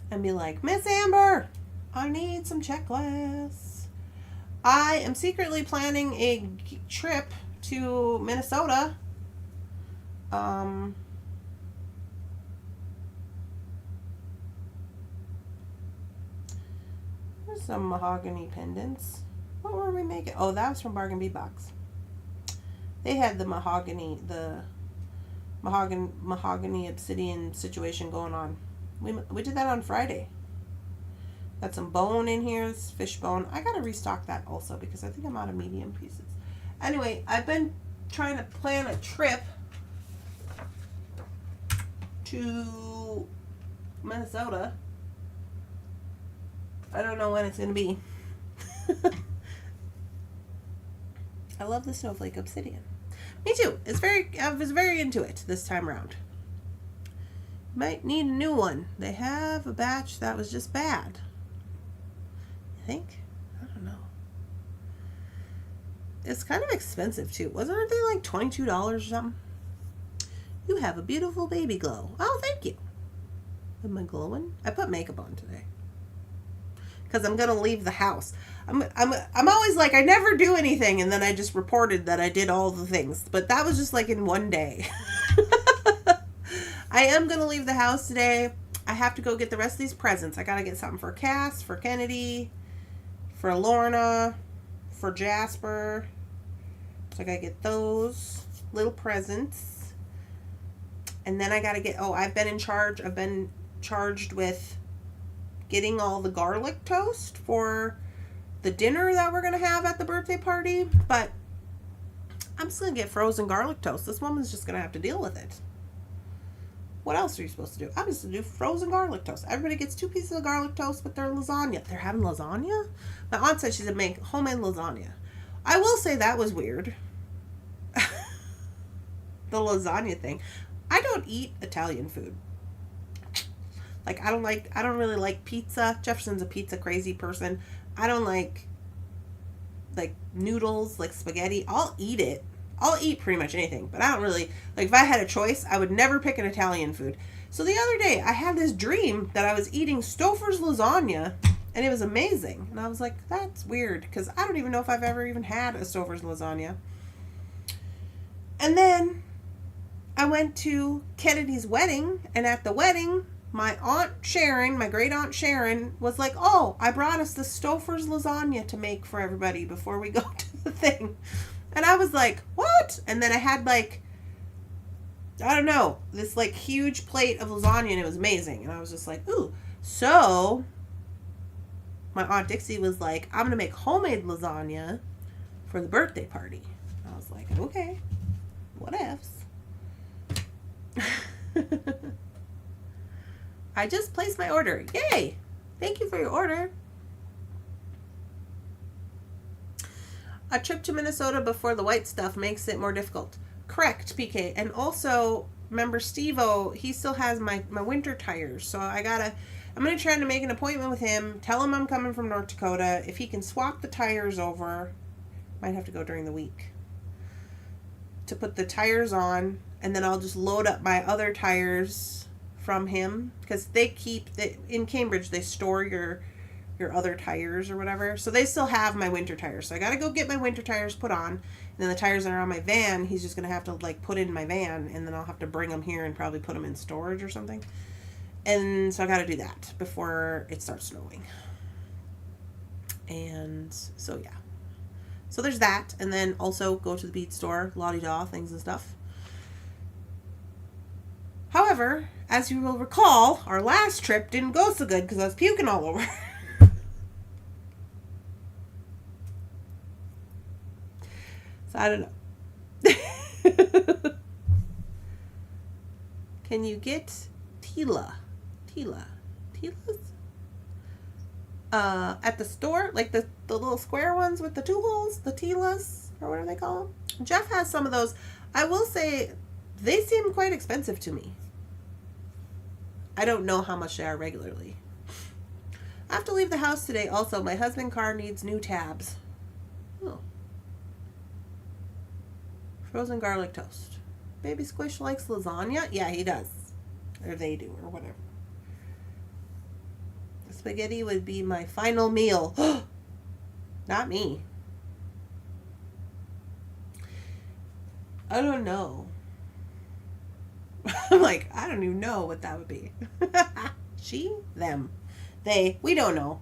S1: and be like, Miss Amber, I need some check glass. I am secretly planning a trip to Minnesota. There's some mahogany pendants. What were we making? Oh, that was from Bargain Bee Box. They had the mahogany obsidian situation going on. We did that on Friday. Got some bone in here, this fish bone. I gotta restock that also, because I think I'm out of medium pieces. Anyway, I've been trying to plan a trip to Minnesota. I don't know when it's gonna be. I love the snowflake obsidian. Me too. I was very into it this time around. Might need a new one. They have a batch that was just bad. I think. I don't know. It's kind of expensive too. Wasn't they like $22 or something? You have a beautiful baby glow. Oh, thank you. Am I glowing? I put makeup on today, because I'm gonna leave the house. I'm always like, I never do anything, and then I just reported that I did all the things, but that was just like in one day. I am gonna leave the house today. I have to go get the rest of these presents. I gotta get something for Cass, for Kennedy, for Lorna, for Jasper. So I gotta get those little presents, and then I gotta get. Oh, I've been charged with getting all the garlic toast for the dinner that we're going to have at the birthday party, but I'm just going to get frozen garlic toast. This woman's just going to have to deal with it. What else are you supposed to do? I'm just going to do frozen garlic toast. Everybody gets 2 pieces of garlic toast with their lasagna. They're having lasagna? My aunt said she's going to make homemade lasagna. I will say that was weird. The lasagna thing. I don't eat Italian food. Like, I don't really like pizza. Jefferson's a pizza crazy person. I don't like noodles, like spaghetti. I'll eat it. I'll eat pretty much anything, but I don't really, like, if I had a choice, I would never pick an Italian food. So the other day, I had this dream that I was eating Stouffer's lasagna, and it was amazing. And I was like, that's weird, because I don't even know if I've ever even had a Stouffer's lasagna. And then I went to Kennedy's wedding, and at the wedding, my Aunt Sharon, my great Aunt Sharon, was like, oh, I brought us the Stouffer's lasagna to make for everybody before we go to the thing. And I was like, what? And then I had like I don't know, this like huge plate of lasagna, and it was amazing. And I was just like, ooh. So my Aunt Dixie was like, I'm going to make homemade lasagna for the birthday party. I was like, okay, what ifs. I just placed my order. Yay! Thank you for your order. A trip to Minnesota before the white stuff makes it more difficult. Correct, PK. And also, remember Steve-O, he still has my winter tires. So I'm going to try to make an appointment with him. Tell him I'm coming from North Dakota. If he can swap the tires over, might have to go during the week, to put the tires on. And then I'll just load up my other tires from him. Because in Cambridge, they store your other tires or whatever. So they still have my winter tires. So I got to go get my winter tires put on. And then the tires that are on my van, he's just going to have to like put in my van. And then I'll have to bring them here and probably put them in storage or something. And so I got to do that before it starts snowing. And so, yeah. So there's that. And then also go to the bead store, la-di-da, things and stuff. However, as you will recall, our last trip didn't go so good because I was puking all over. So I don't know. Can you get Tila's? At the store? Like the little square ones with the 2 holes? The Tila's? Or what do they call them? Jeff has some of those. I will say, they seem quite expensive to me. I don't know how much they are regularly. I have to leave the house today also. My husband's car needs new tabs. Oh. Frozen garlic toast. Baby Squish likes lasagna? Yeah, he does. Or they do, or whatever. The spaghetti would be my final meal. Not me. I don't know. I'm like, I don't even know what that would be. She, them, they, we don't know.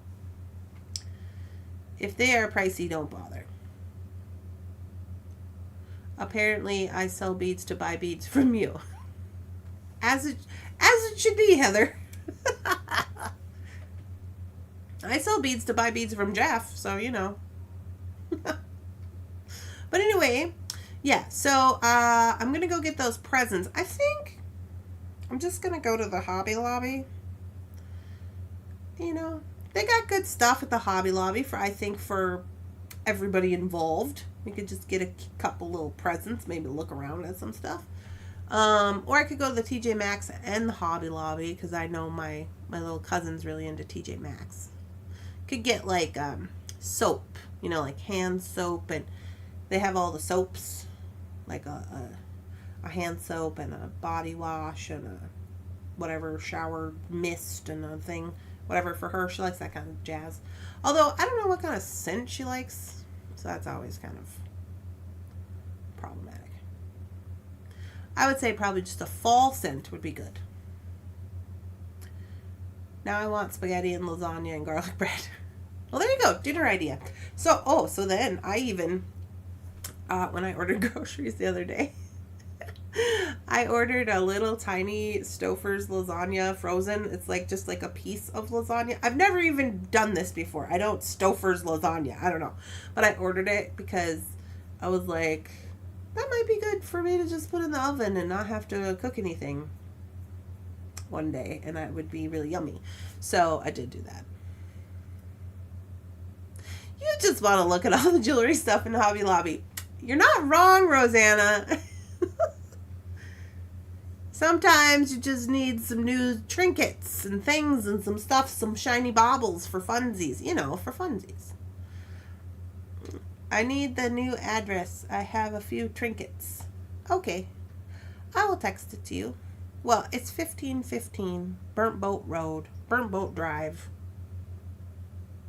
S1: If they are pricey, don't bother. Apparently, I sell beads to buy beads from you. As it should be, Heather. I sell beads to buy beads from Jeff, so you know. But anyway, yeah, so I'm going to go get those presents. I think I'm just going to go to the Hobby Lobby. You know, they got good stuff at the Hobby Lobby for everybody involved. We could just get a couple little presents, maybe look around at some stuff. Or I could go to the TJ Maxx and the Hobby Lobby because I know my little cousin's really into TJ Maxx. Could get like soap, you know, like hand soap, and they have all the soaps, like a hand soap and a body wash and a whatever shower mist and a thing, whatever for her. She likes that kind of jazz. Although I don't know what kind of scent she likes, so that's always kind of problematic. I would say probably just a fall scent would be good. Now I want spaghetti and lasagna and garlic bread. Well, there you go. Dinner idea. So then I even, when I ordered groceries the other day, I ordered a little tiny Stouffer's lasagna frozen. It's like just like a piece of lasagna. I've never even done this before. I don't Stouffer's lasagna. I don't know. But I ordered it because I was like, that might be good for me to just put in the oven and not have to cook anything one day. And that would be really yummy. So I did do that. You just want to look at all the jewelry stuff in Hobby Lobby. You're not wrong, Rosanna. Sometimes you just need some new trinkets and things and some stuff, some shiny baubles for funsies, you know, for funsies. I need the new address. I have a few trinkets. Okay. I will text it to you. Well, it's 1515 Burnt Boat Road, Burnt Boat Drive,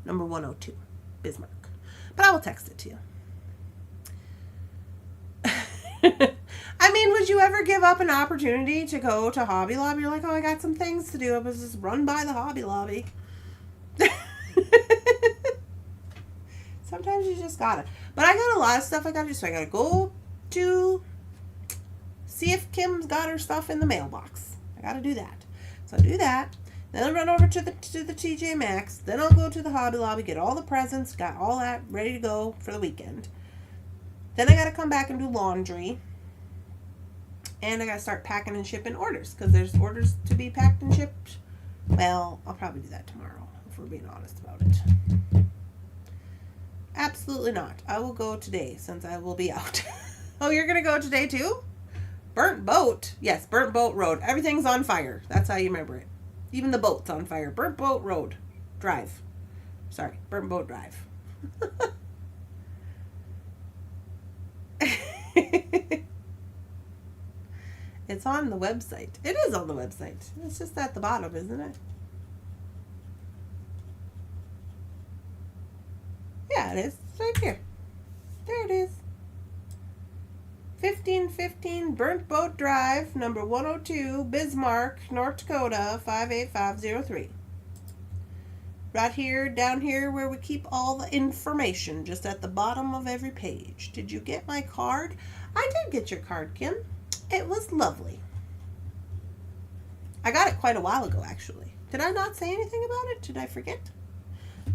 S1: number 102, Bismarck. But I will text it to you. I mean, would you ever give up an opportunity to go to Hobby Lobby? You're like, oh, I got some things to do. I was just run by the Hobby Lobby. Sometimes you just gotta. But I got a lot of stuff I gotta do. So I gotta go to see if Kim's got her stuff in the mailbox. I gotta do that. So I do that. Then I'll run over to the TJ Maxx. Then I'll go to the Hobby Lobby, get all the presents, got all that ready to go for the weekend. Then I gotta come back and do laundry. And I gotta start packing and shipping orders, because there's orders to be packed and shipped. Well, I'll probably do that tomorrow, if we're being honest about it. Absolutely not. I will go today, since I will be out. Oh, you're gonna go today too? Burnt Boat. Yes, Burnt Boat Road. Everything's on fire. That's how you remember it. Even the boat's on fire. Burnt Boat Road. Drive. Sorry, Burnt Boat Drive. It's on the website. It is on the website. It's just at the bottom, isn't it? Yeah, it is. It's right here. There it is. 1515 Burnt Boat Drive, number 102, Bismarck, North Dakota, 58503. Right here, down here where we keep all the information, just at the bottom of every page. Did you get my card? I did get your card, Kim. It was lovely. I got it quite a while ago, actually. Did I not say anything about it? Did I forget?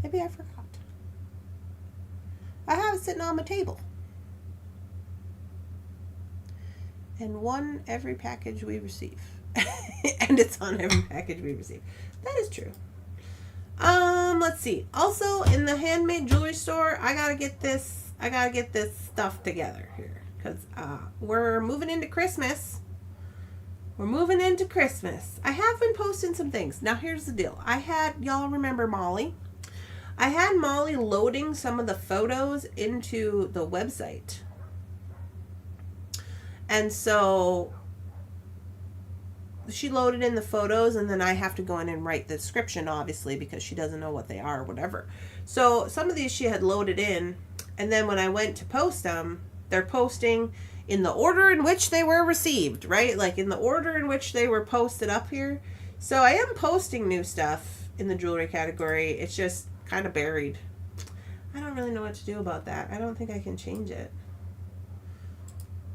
S1: Maybe I forgot. I have it sitting on my table. And one every package we receive. And it's on every package we receive. That is true. Let's see. Also, in the handmade jewelry store, I gotta get this stuff together here. Because we're moving into Christmas. We're moving into Christmas. I have been posting some things. Now, here's the deal. Y'all remember Molly? I had Molly loading some of the photos into the website. And so she loaded in the photos, and then I have to go in and write the description, obviously, because she doesn't know what they are or whatever. So some of these she had loaded in, and then when I went to post them, they're posting in the order in which they were received, right? Like in the order in which they were posted up here. So I am posting new stuff in the jewelry category. It's just kind of buried. I don't really know what to do about that. I don't think I can change it.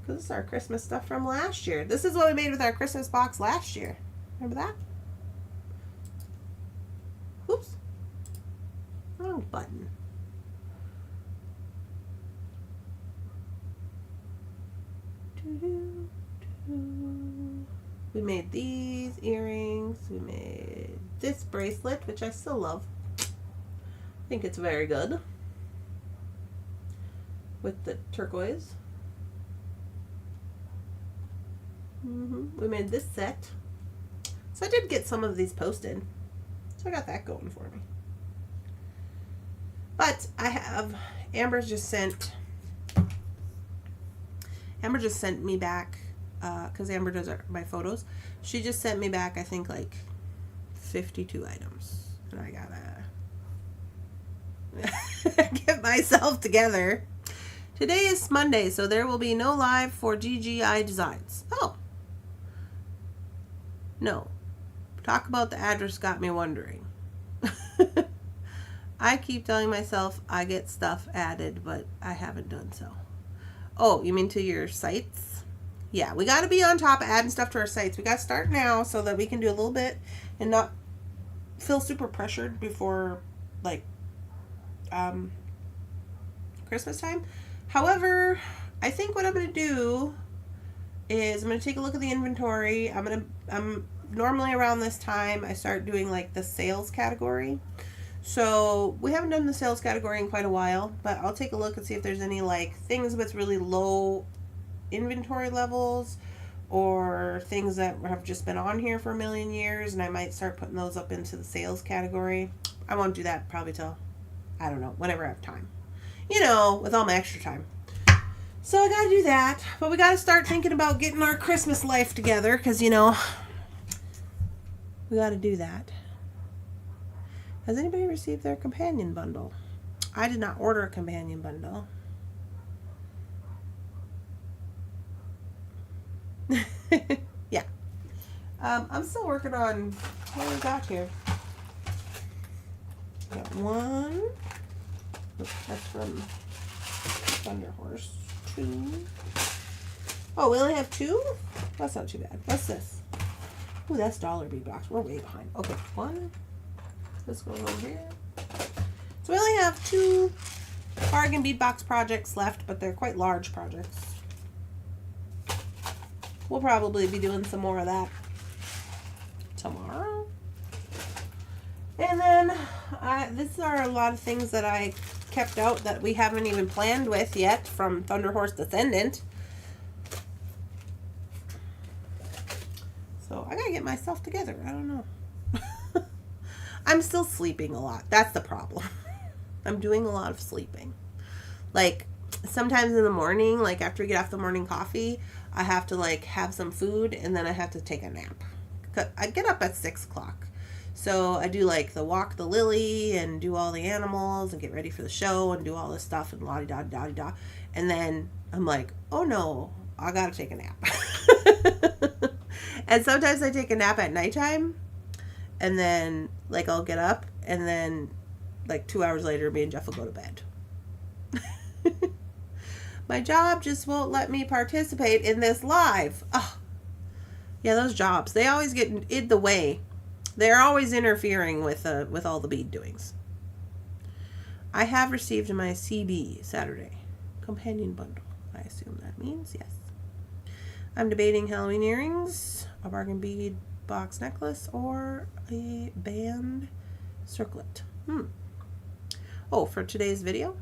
S1: This is our Christmas stuff from last year. This is what we made with our Christmas box last year. Remember that? Oops. Wrong button. We made these earrings. We made this bracelet, which I still love. I think it's very good. With the turquoise. We made this set. So I did get some of these posted. So I got that going for me. But I have, Amber just sent me back, because Amber does my photos. She just sent me back, I think, like 52 items. And I gotta get myself together. Today is Monday, so there will be no live for GGI Designs. Oh. No. Talk about the address got me wondering. I keep telling myself I get stuff added, but I haven't done so. Oh, you mean to your sites? Yeah, we got to be on top of adding stuff to our sites. We got to start now so that we can do a little bit and not feel super pressured before, like, Christmas time. However, I think what I'm going to do is I'm going to take a look at the inventory. I'm normally around this time I start doing like the sales category. So we haven't done the sales category in quite a while, but I'll take a look and see if there's any like things with really low inventory levels or things that have just been on here for a million years, and I might start putting those up into the sales category. I won't do that probably till, I don't know, whenever I have time. You know, with all my extra time. So I gotta do that, but we gotta start thinking about getting our Christmas life together, because, you know, we gotta do that. Has anybody received their companion bundle? I did not order a companion bundle. Yeah. I'm still working on what we got here. Got one. Oops, that's from Thunderhorse. Two. Oh, we only have two? That's not too bad. What's this? Ooh, that's dollar bead box. We're way behind. Okay, one. This goes over here. So we only have 2 bargain bead box projects left, but they're quite large projects. We'll probably be doing some more of that tomorrow. And then these are a lot of things that I kept out that we haven't even planned with yet from Thunderhorse Descendant. So I gotta get myself together. I don't know. I'm still sleeping a lot. That's the problem. I'm doing a lot of sleeping. Like sometimes in the morning, like after we get off the morning coffee, I have to like have some food and then I have to take a nap. I get up at 6 o'clock. So I do like the walk the lily and do all the animals and get ready for the show and do all this stuff and la-di-da-da-di-da. And then I'm like, oh no, I gotta take a nap. And sometimes I take a nap at nighttime and then like I'll get up and then like 2 hours later me and Jeff will go to bed. My job just won't let me participate in this live. Oh, yeah, those jobs, they always get in the way. They're always interfering with all the bead doings. I have received my CB Saturday companion bundle. I assume that means yes. I'm debating Halloween earrings, a bargain bead box necklace, or a band circlet. Oh, for today's video,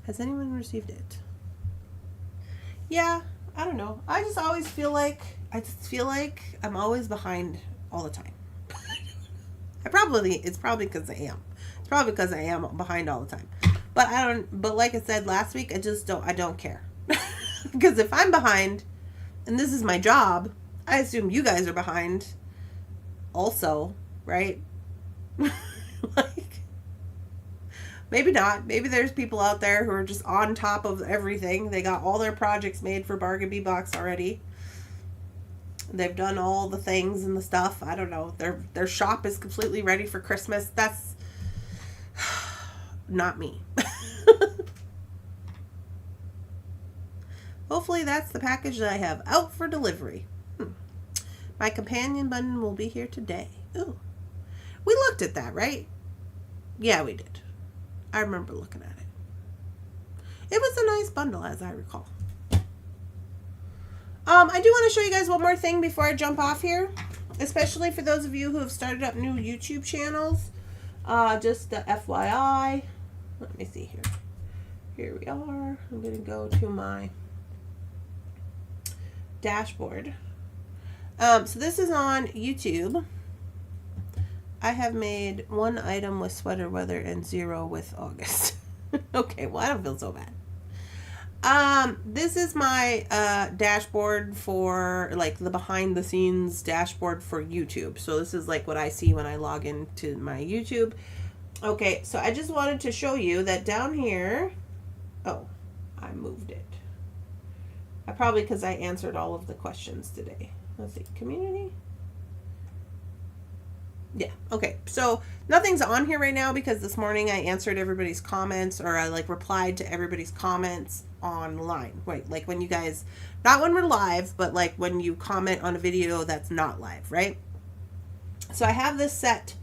S1: has anyone received it? Yeah, I don't know. I just always feel like I'm always behind all the time. It's probably because I am. It's probably because I am behind all the time. But like I said last week, I don't care. Because if I'm behind, and this is my job, I assume you guys are behind also, right? Like, maybe not. Maybe there's people out there who are just on top of everything. They got all their projects made for Bargain Bead Box already. They've done all the things and the stuff. I don't know. Their shop is completely ready for Christmas. That's not me. Hopefully that's the package that I have out for delivery. My companion bundle will be here today. Ooh. We looked at that, right? Yeah, we did. I remember looking at it. It was a nice bundle, as I recall. I do want to show you guys one more thing before I jump off here, especially for those of you who have started up new YouTube channels. Just the FYI. Let me see here. Here we are. I'm going to go to my dashboard. So this is on YouTube. I have made 1 item with sweater weather and 0 with August. Okay, well, I don't feel so bad. This is my dashboard for like the behind the scenes dashboard for YouTube. So this is like what I see when I log into my YouTube. Okay, so I just wanted to show you that down here. Oh, I moved it. Probably because I answered all of the questions today. Let's see, community. Yeah, okay. So nothing's on here right now because this morning I answered everybody's comments, or I like replied to everybody's comments online. Right, like when you guys, not when we're live, but like when you comment on a video that's not live, right? So I have this set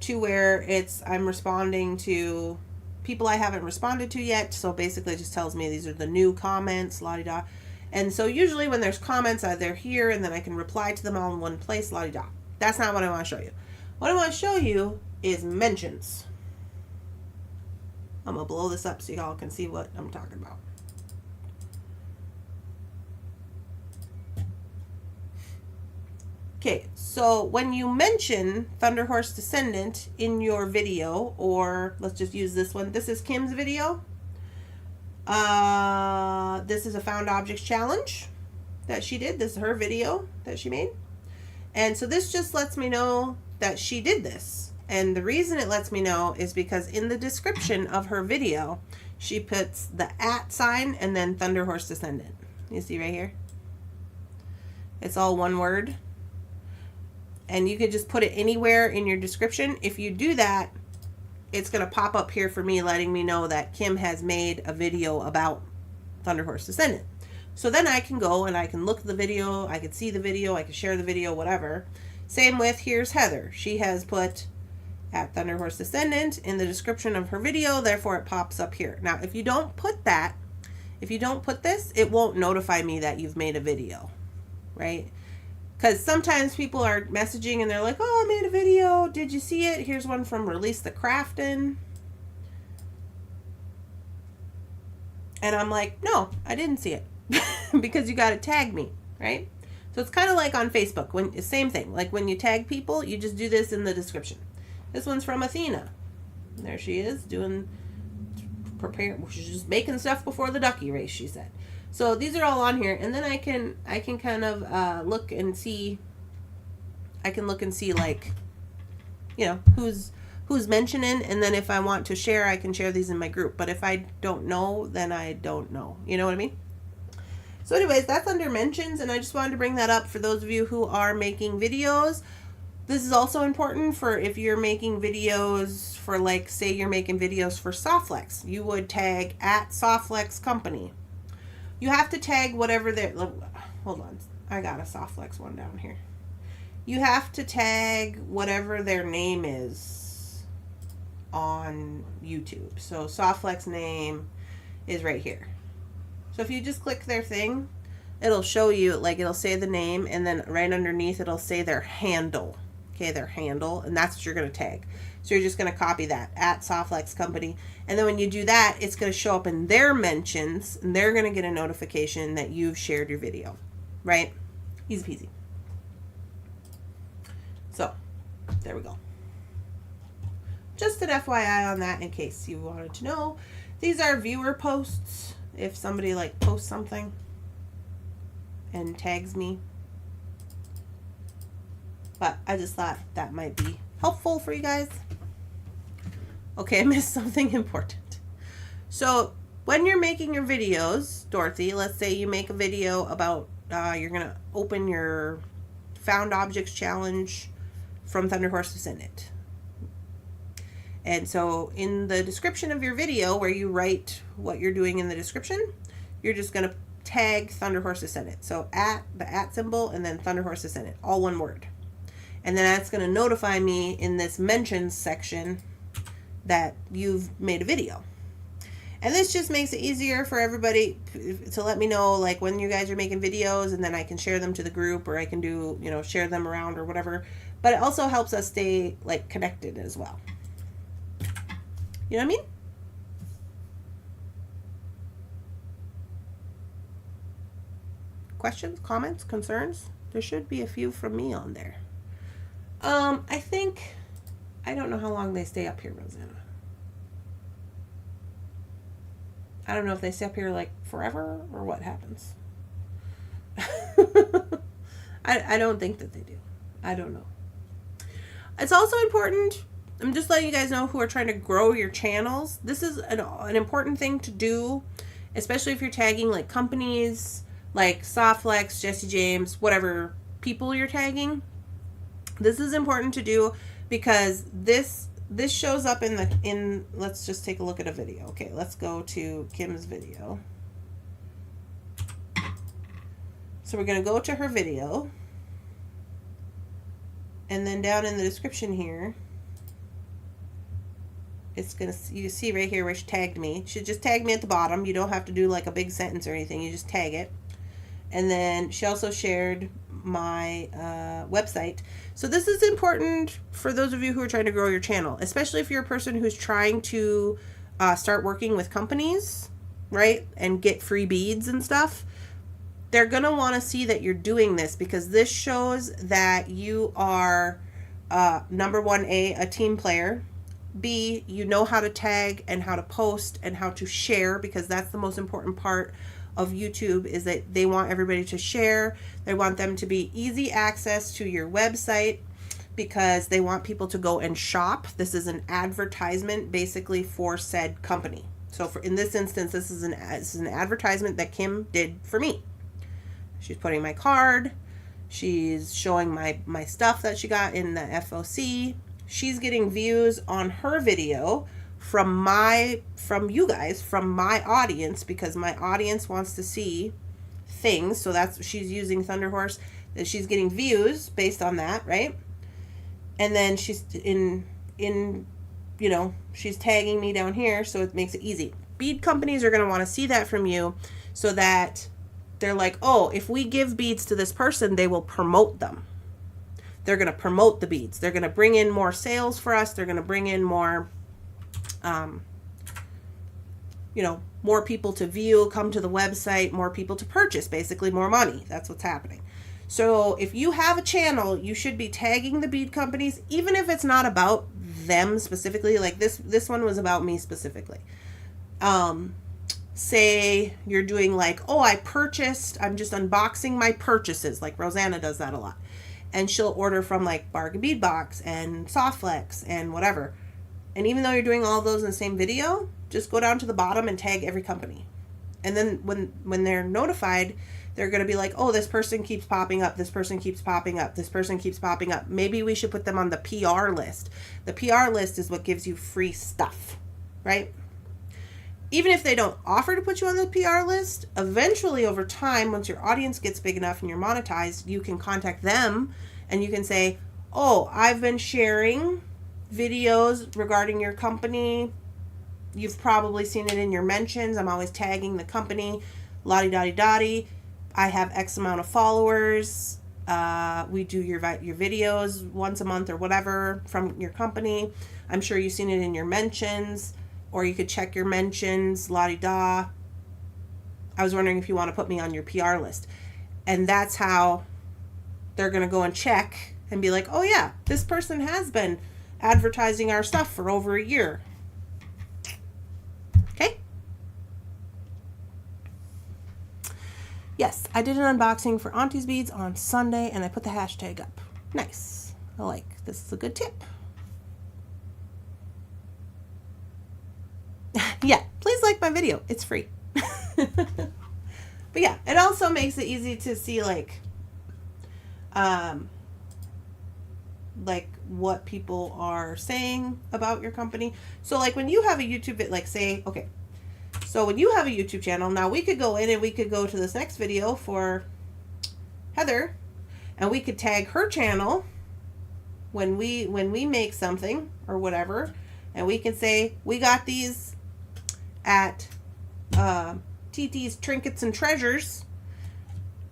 S1: to where I'm responding to people I haven't responded to yet. So basically it just tells me these are the new comments, la-di-da. And so usually when there's comments, they're here and then I can reply to them all in one place, la-di-da. That's not what I want to show you. What I want to show you is mentions. I'm going to blow this up so y'all can see what I'm talking about. Okay, so when you mention Thunderhorse Descendant in your video, or let's just use this one. This is Kim's video. This is a found objects challenge that she did. This is her video that she made. And so this just lets me know that she did this. And the reason it lets me know is because in the description of her video, she puts the @ sign and then Thunderhorse Descendant. You see right here? It's all one word. And you could just put it anywhere in your description. If you do that, it's going to pop up here for me, letting me know that Kim has made a video about Thunderhorse Descendant. So then I can go and I can look at the video, I can see the video, I can share the video, whatever. Same with, here's Heather. She has put at Thunderhorse Descendant in the description of her video, therefore it pops up here. Now, if you don't put that, if you don't put this, it won't notify me that you've made a video, right? Because sometimes people are messaging and they're like, oh, I made a video. Did you see it? Here's one from Release the Craftin'. And I'm like, no, I didn't see it. Because you got to tag me, right? So it's kind of like on Facebook. When same thing. Like when you tag people, you just do this in the description. This one's from Athena. There she is doing, she's just making stuff before the ducky race, she said. So these are all on here, and then I can kind of look and see. I can look and see, like, you know, who's mentioning, and then if I want to share, I can share these in my group. But if I don't know, then I don't know. You know what I mean? So anyways, that's under mentions, and I just wanted to bring that up for those of you who are making videos. This is also important for if you're making videos for, like, say you're making videos for Softflex. You would tag at Softflex Company. You have to tag whatever they're, hold on, I got a Softflex one down here. You have to tag whatever their name is on YouTube. So Softflex name is right here. So if you just click their thing, it'll show you, like, it'll say the name, and then right underneath it'll say their handle. Okay, their handle, and that's what you're going to tag. So you're just going to copy that, at Softflex Company. And then when you do that, it's going to show up in their mentions, and they're going to get a notification that you've shared your video, right? Easy peasy. So, there we go. Just an FYI on that in case you wanted to know. These are viewer posts. If somebody, like, posts something and tags me. But I just thought that might be helpful for you guys. Okay, I missed something important. So when you're making your videos, Dorothy, let's say you make a video about you're going to open your Found Objects Challenge from Thunderhorse Descendant. And so in the description of your video, where you write what you're doing in the description, you're just going to tag Thunderhorse Descendant. So at the at symbol and then Thunderhorse Descendant, all one word. And then that's going to notify me in this mentions section that you've made a video. And this just makes it easier for everybody to let me know, like, when you guys are making videos, and then I can share them to the group, or I can do, you know, share them around or whatever. But it also helps us stay, like, connected as well. You know what I mean? Questions, comments, concerns? There should be a few from me on there. I think, I don't know how long they stay up here, Rosanna. I don't know if they stay up here, like, forever or what happens. I don't think that they do. I don't know. It's also important, I'm just letting you guys know who are trying to grow your channels. This is an important thing to do, especially if you're tagging, like, companies, like Softflex, Jesse James, whatever people you're tagging. This is important to do because this shows up in let's just take a look at a video. Okay, let's go to Kim's video. So we're going to go to her video. And then down in the description here, it's going to, you see right here where she tagged me. She just tag me at the bottom. You don't have to do like a big sentence or anything. You just tag it. And then she also shared my website. So this is important for those of you who are trying to grow your channel, especially if you're a person who's trying to start working with companies, right? And get free beads and stuff. They're going to want to see that you're doing this because this shows that you are, number one, a team player. B, you know how to tag and how to post and how to share, because that's the most important part of YouTube, is that they want everybody to share. They want them to be easy access to your website because they want people to go and shop. This is an advertisement basically for said company. So in this instance, this is an advertisement that Kim did for me. She's putting my card. She's showing my stuff that she got in the FOC. She's getting views on her video from you guys, from my audience, because my audience wants to see things. So that's, she's using Thunderhorse, that she's getting views based on that, right? And then she's in you know, she's tagging me down here, so it makes it easy. Bead companies are going to want to see that from you, so that they're like, oh, if we give beads to this person, they will promote them. They're going to promote the beads. They're going to bring in more sales for us. They're going to bring in more, you know, more people to view, come to the website, more people to purchase, basically more money. That's what's happening. So if you have a channel, you should be tagging the bead companies, even if it's not about them specifically. Like this one was about me specifically. Say you're doing like, oh, I'm just unboxing my purchases. Like Rosanna does that a lot. And she'll order from like Bargain Bead Box and Softflex and whatever. And even though you're doing all those in the same video, just go down to the bottom and tag every company. And then when they're notified, they're going to be like, oh, this person keeps popping up. This person keeps popping up. This person keeps popping up. Maybe we should put them on the PR list. The PR list is what gives you free stuff, right? Even if they don't offer to put you on the PR list, eventually over time, once your audience gets big enough and you're monetized, you can contact them and you can say, oh, I've been sharing videos regarding your company. You've probably seen it in your mentions. I'm always tagging the company, la-di-da-di-da-di. I have X amount of followers. We do your videos once a month or whatever from your company. I'm sure you've seen it in your mentions, or you could check your mentions, la-di-da. I was wondering if you want to put me on your PR list. And that's how they're going to go and check and be like, oh yeah, this person has been advertising our stuff for over a year. Okay? Yes, I did an unboxing for Auntie's Beads on Sunday, and I put the hashtag up. Nice. I like this. Is a good tip. Yeah, please like my video. It's free. But yeah, it also makes it easy to see like what people are saying about your company. So like when you have a YouTube, like say, okay, so when you have a YouTube channel, now we could go in and we could go to this next video for Heather, and we could tag her channel when we make something or whatever, and we can say, we got these at TT's Trinkets and Treasures,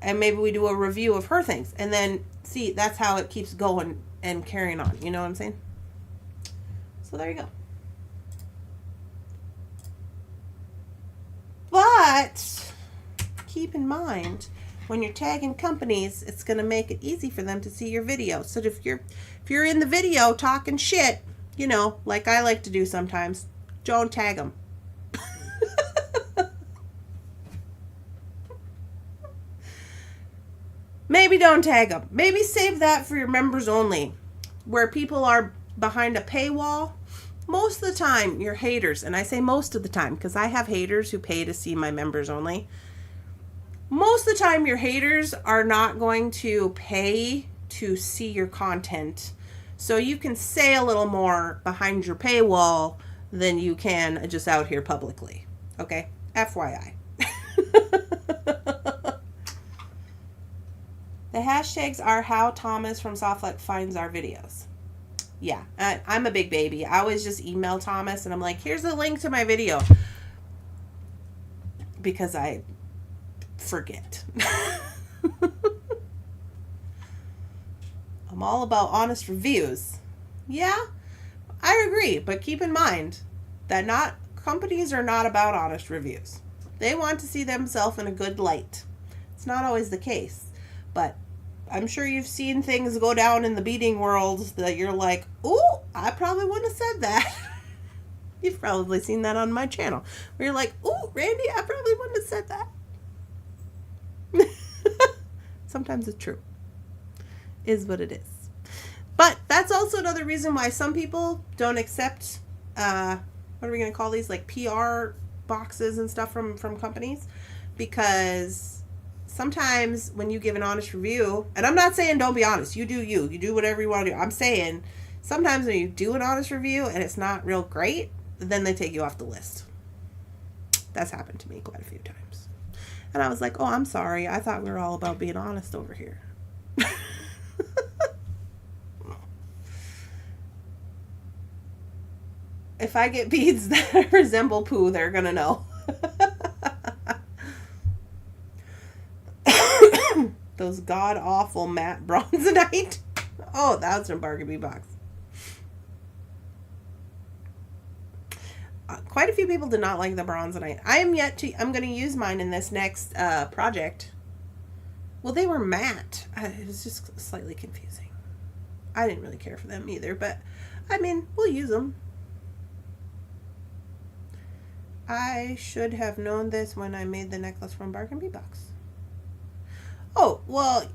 S1: and maybe we do a review of her things, and then see, that's how it keeps going and carrying on. You know what I'm saying? So there you go. But keep in mind, when you're tagging companies, it's going to make it easy for them to see your video. So if you're in the video talking shit, you know, like I like to do sometimes, don't tag them. Maybe don't tag them. Maybe save that for your members only, where people are behind a paywall. Most of the time, your haters, and I say most of the time because I have haters who pay to see my members only. Most of the time, your haters are not going to pay to see your content. So you can say a little more behind your paywall than you can just out here publicly. Okay? FYI. The hashtags are how Thomas from Softflex finds our videos. Yeah, I'm a big baby. I always just email Thomas and I'm like, here's a link to my video. Because I forget. I'm all about honest reviews. Yeah, I agree. But keep in mind that companies are not about honest reviews. They want to see themselves in a good light. It's not always the case. But I'm sure you've seen things go down in the beading world that you're like, ooh, I probably wouldn't have said that. You've probably seen that on my channel. Where you're like, ooh, Randy, I probably wouldn't have said that. Sometimes it's true. Is what it is. But that's also another reason why some people don't accept, what are we going to call these? Like PR boxes and stuff from companies. Because sometimes when you give an honest review, and I'm not saying don't be honest, you do you. You do whatever you want to do. I'm saying sometimes when you do an honest review and it's not real great, then they take you off the list. That's happened to me quite a few times. And I was like, oh, I'm sorry. I thought we were all about being honest over here. If I get beads that resemble poo, they're going to know. Those god-awful matte bronzonite. Oh, that's from Bargain Bead Box. Quite a few people did not like the bronzonite. I'm going to use mine in this next project. Well, they were matte. It was just slightly confusing. I didn't really care for them either, but I mean, we'll use them. I should have known this when I made the necklace from Bargain Bead Box. Oh, well,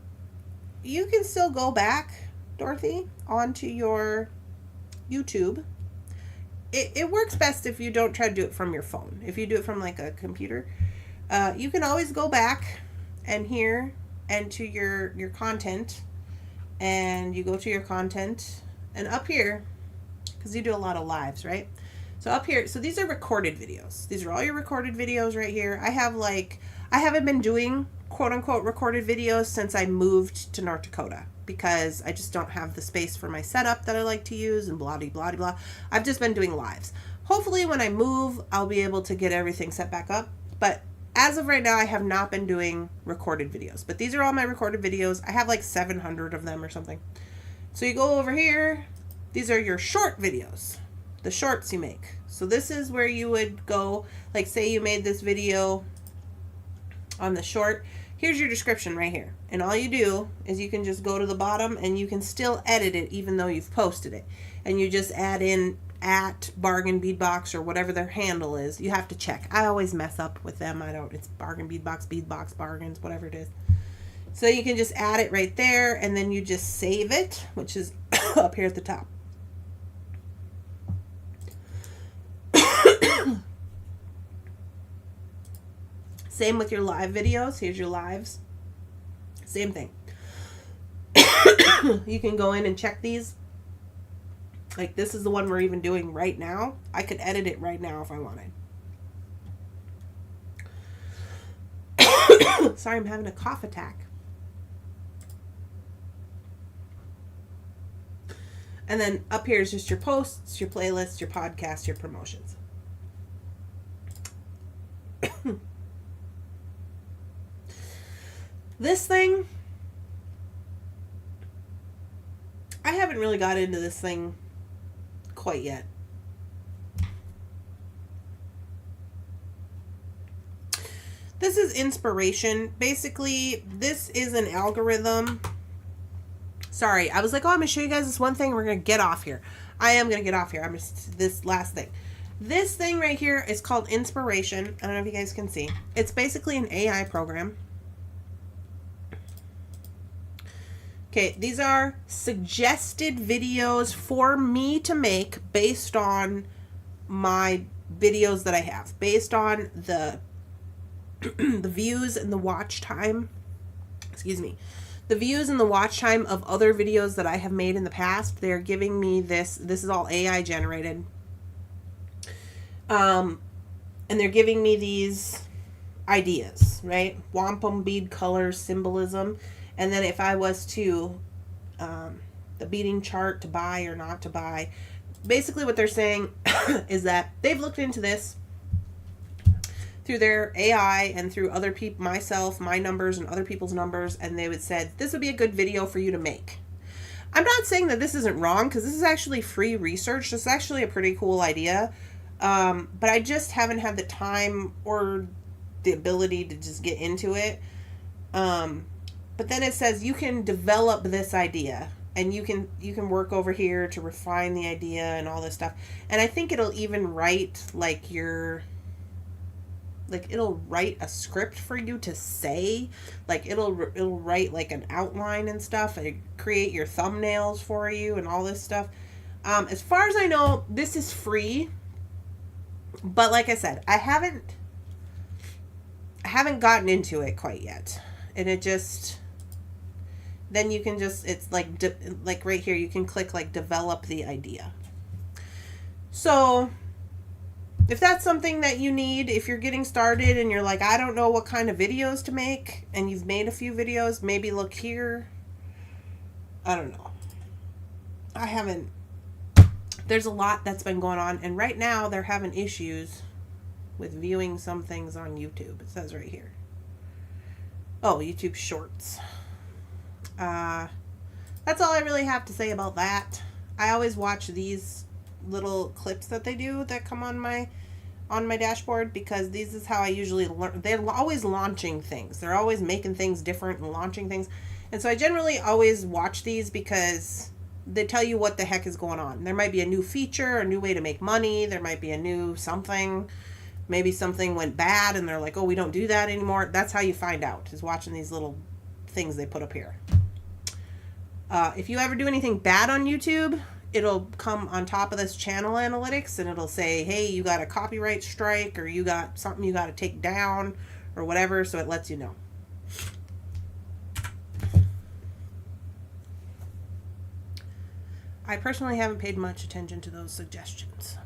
S1: you can still go back, Dorothy, onto your YouTube. It works best if you don't try to do it from your phone. If you do it from like a computer, you can always go back and here and to your content, and you go to your content and up here, because you do a lot of lives, right? So up here, so these are recorded videos. These are all your recorded videos right here. I haven't been doing quote unquote recorded videos since I moved to North Dakota, because I just don't have the space for my setup that I like to use and blah, blah, blah, blah. I've just been doing lives. Hopefully when I move, I'll be able to get everything set back up. But as of right now, I have not been doing recorded videos. But these are all my recorded videos. I have like 700 of them or something. So you go over here. These are your short videos. The shorts you make. So this is where you would go, like say you made this video on the short. Here's your description right here. And all you do is you can just go to the bottom and you can still edit it even though you've posted it. And you just add in at Bargain Bead Box or whatever their handle is. You have to check. I always mess up with them. It's Bargain Bead Box, Bead Box, Bargains, whatever it is. So you can just add it right there and then you just save it, which is up here at the top. Same with your live videos. Here's your lives. Same thing. You can go in and check these. Like this is the one we're even doing right now. I could edit it right now if I wanted. Sorry, I'm having a cough attack. And then up here is just your posts, your playlists, your podcasts, your promotions. This thing, I haven't really got into this thing quite yet. This is inspiration. Basically, this is an algorithm. Sorry, I was like, oh, I'm going to show you guys this one thing. We're going to get off here. I am going to get off here. This last thing. This thing right here is called inspiration. I don't know if you guys can see. It's basically an AI program. Okay, these are suggested videos for me to make based on my videos that I have. Based on the the views and the watch time. Excuse me. The views and the watch time of other videos that I have made in the past. They're giving me this. This is all AI generated. And they're giving me these ideas, right? Wampum bead color symbolism. And then if I was to, the beading chart to buy or not to buy, basically what they're saying is that they've looked into this through their AI and through other people, myself, my numbers and other people's numbers, and they would said, this would be a good video for you to make. I'm not saying that this isn't wrong, because this is actually free research. This is actually a pretty cool idea. But I just haven't had the time or the ability to just get into it. But then it says you can develop this idea and you can work over here to refine the idea and all this stuff. And I think it'll even write it'll write a script for you to say, like it'll write like an outline and stuff and create your thumbnails for you and all this stuff. As far as I know, this is free, but like I said, I haven't gotten into it quite yet. And it just, then you can just, it's like right here, you can click like develop the idea. So if that's something that you need, if you're getting started and you're like, I don't know what kind of videos to make, and you've made a few videos, maybe look here. I don't know. I haven't. There's a lot that's been going on, and right now they're having issues with viewing some things on YouTube. It says right here. Oh, YouTube Shorts. That's all I really have to say about that. I always watch these little clips that they do that come on my dashboard, because this is how I usually learn. They're always launching things. They're always making things different and launching things. And so I generally always watch these because they tell you what the heck is going on. There might be a new feature, a new way to make money. There might be a new something. Maybe something went bad and they're like, oh, we don't do that anymore. That's how you find out, is watching these little things they put up here. If you ever do anything bad on YouTube, it'll come on top of this channel analytics and it'll say, hey, you got a copyright strike, or you got something you got to take down, or whatever. So it lets you know. I personally haven't paid much attention to those suggestions.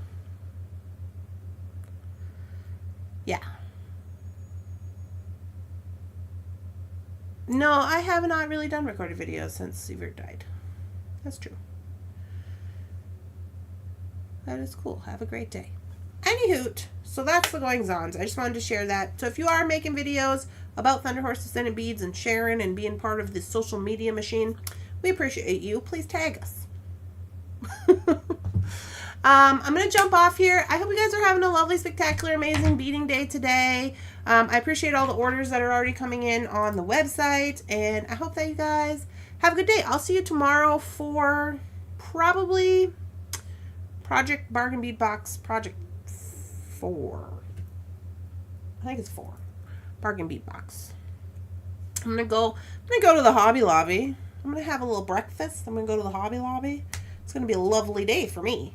S1: Yeah. No, I have not really done recorded videos since Seaver died. That's true. That is cool. Have a great day. Anyhoot, so that's the goings-ons. I just wanted to share that. So if you are making videos about Thunderhorse Descendant beads and sharing and being part of the social media machine, we appreciate you. Please tag us. I'm going to jump off here. I hope you guys are having a lovely, spectacular, amazing beading day today. I appreciate all the orders that are already coming in on the website, and I hope that you guys have a good day. I'll see you tomorrow for probably Project Bargain Bead Box Project 4. I think it's 4. Bargain Bead Box. I'm gonna go to the Hobby Lobby. I'm gonna have a little breakfast. I'm gonna go to the Hobby Lobby. It's gonna be a lovely day for me.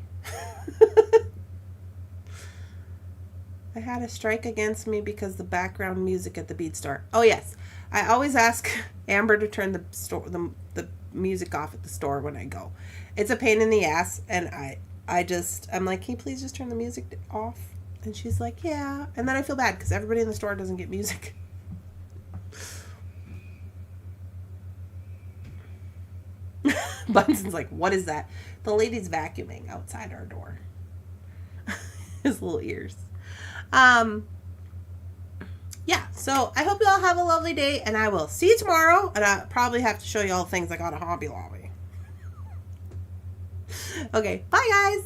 S1: I had a strike against me because the background music at the bead store. Oh yes, I always ask Amber to turn the music off at the store when I go. It's a pain in the ass, and I'm like, can you please just turn the music off? And she's like, yeah. And then I feel bad because everybody in the store doesn't get music. Bunson's like, what is that? The lady's vacuuming outside our door. His little ears. Yeah, so I hope you all have a lovely day, and I will see you tomorrow, and I'll probably have to show you all the things I got at Hobby Lobby. Okay, bye guys!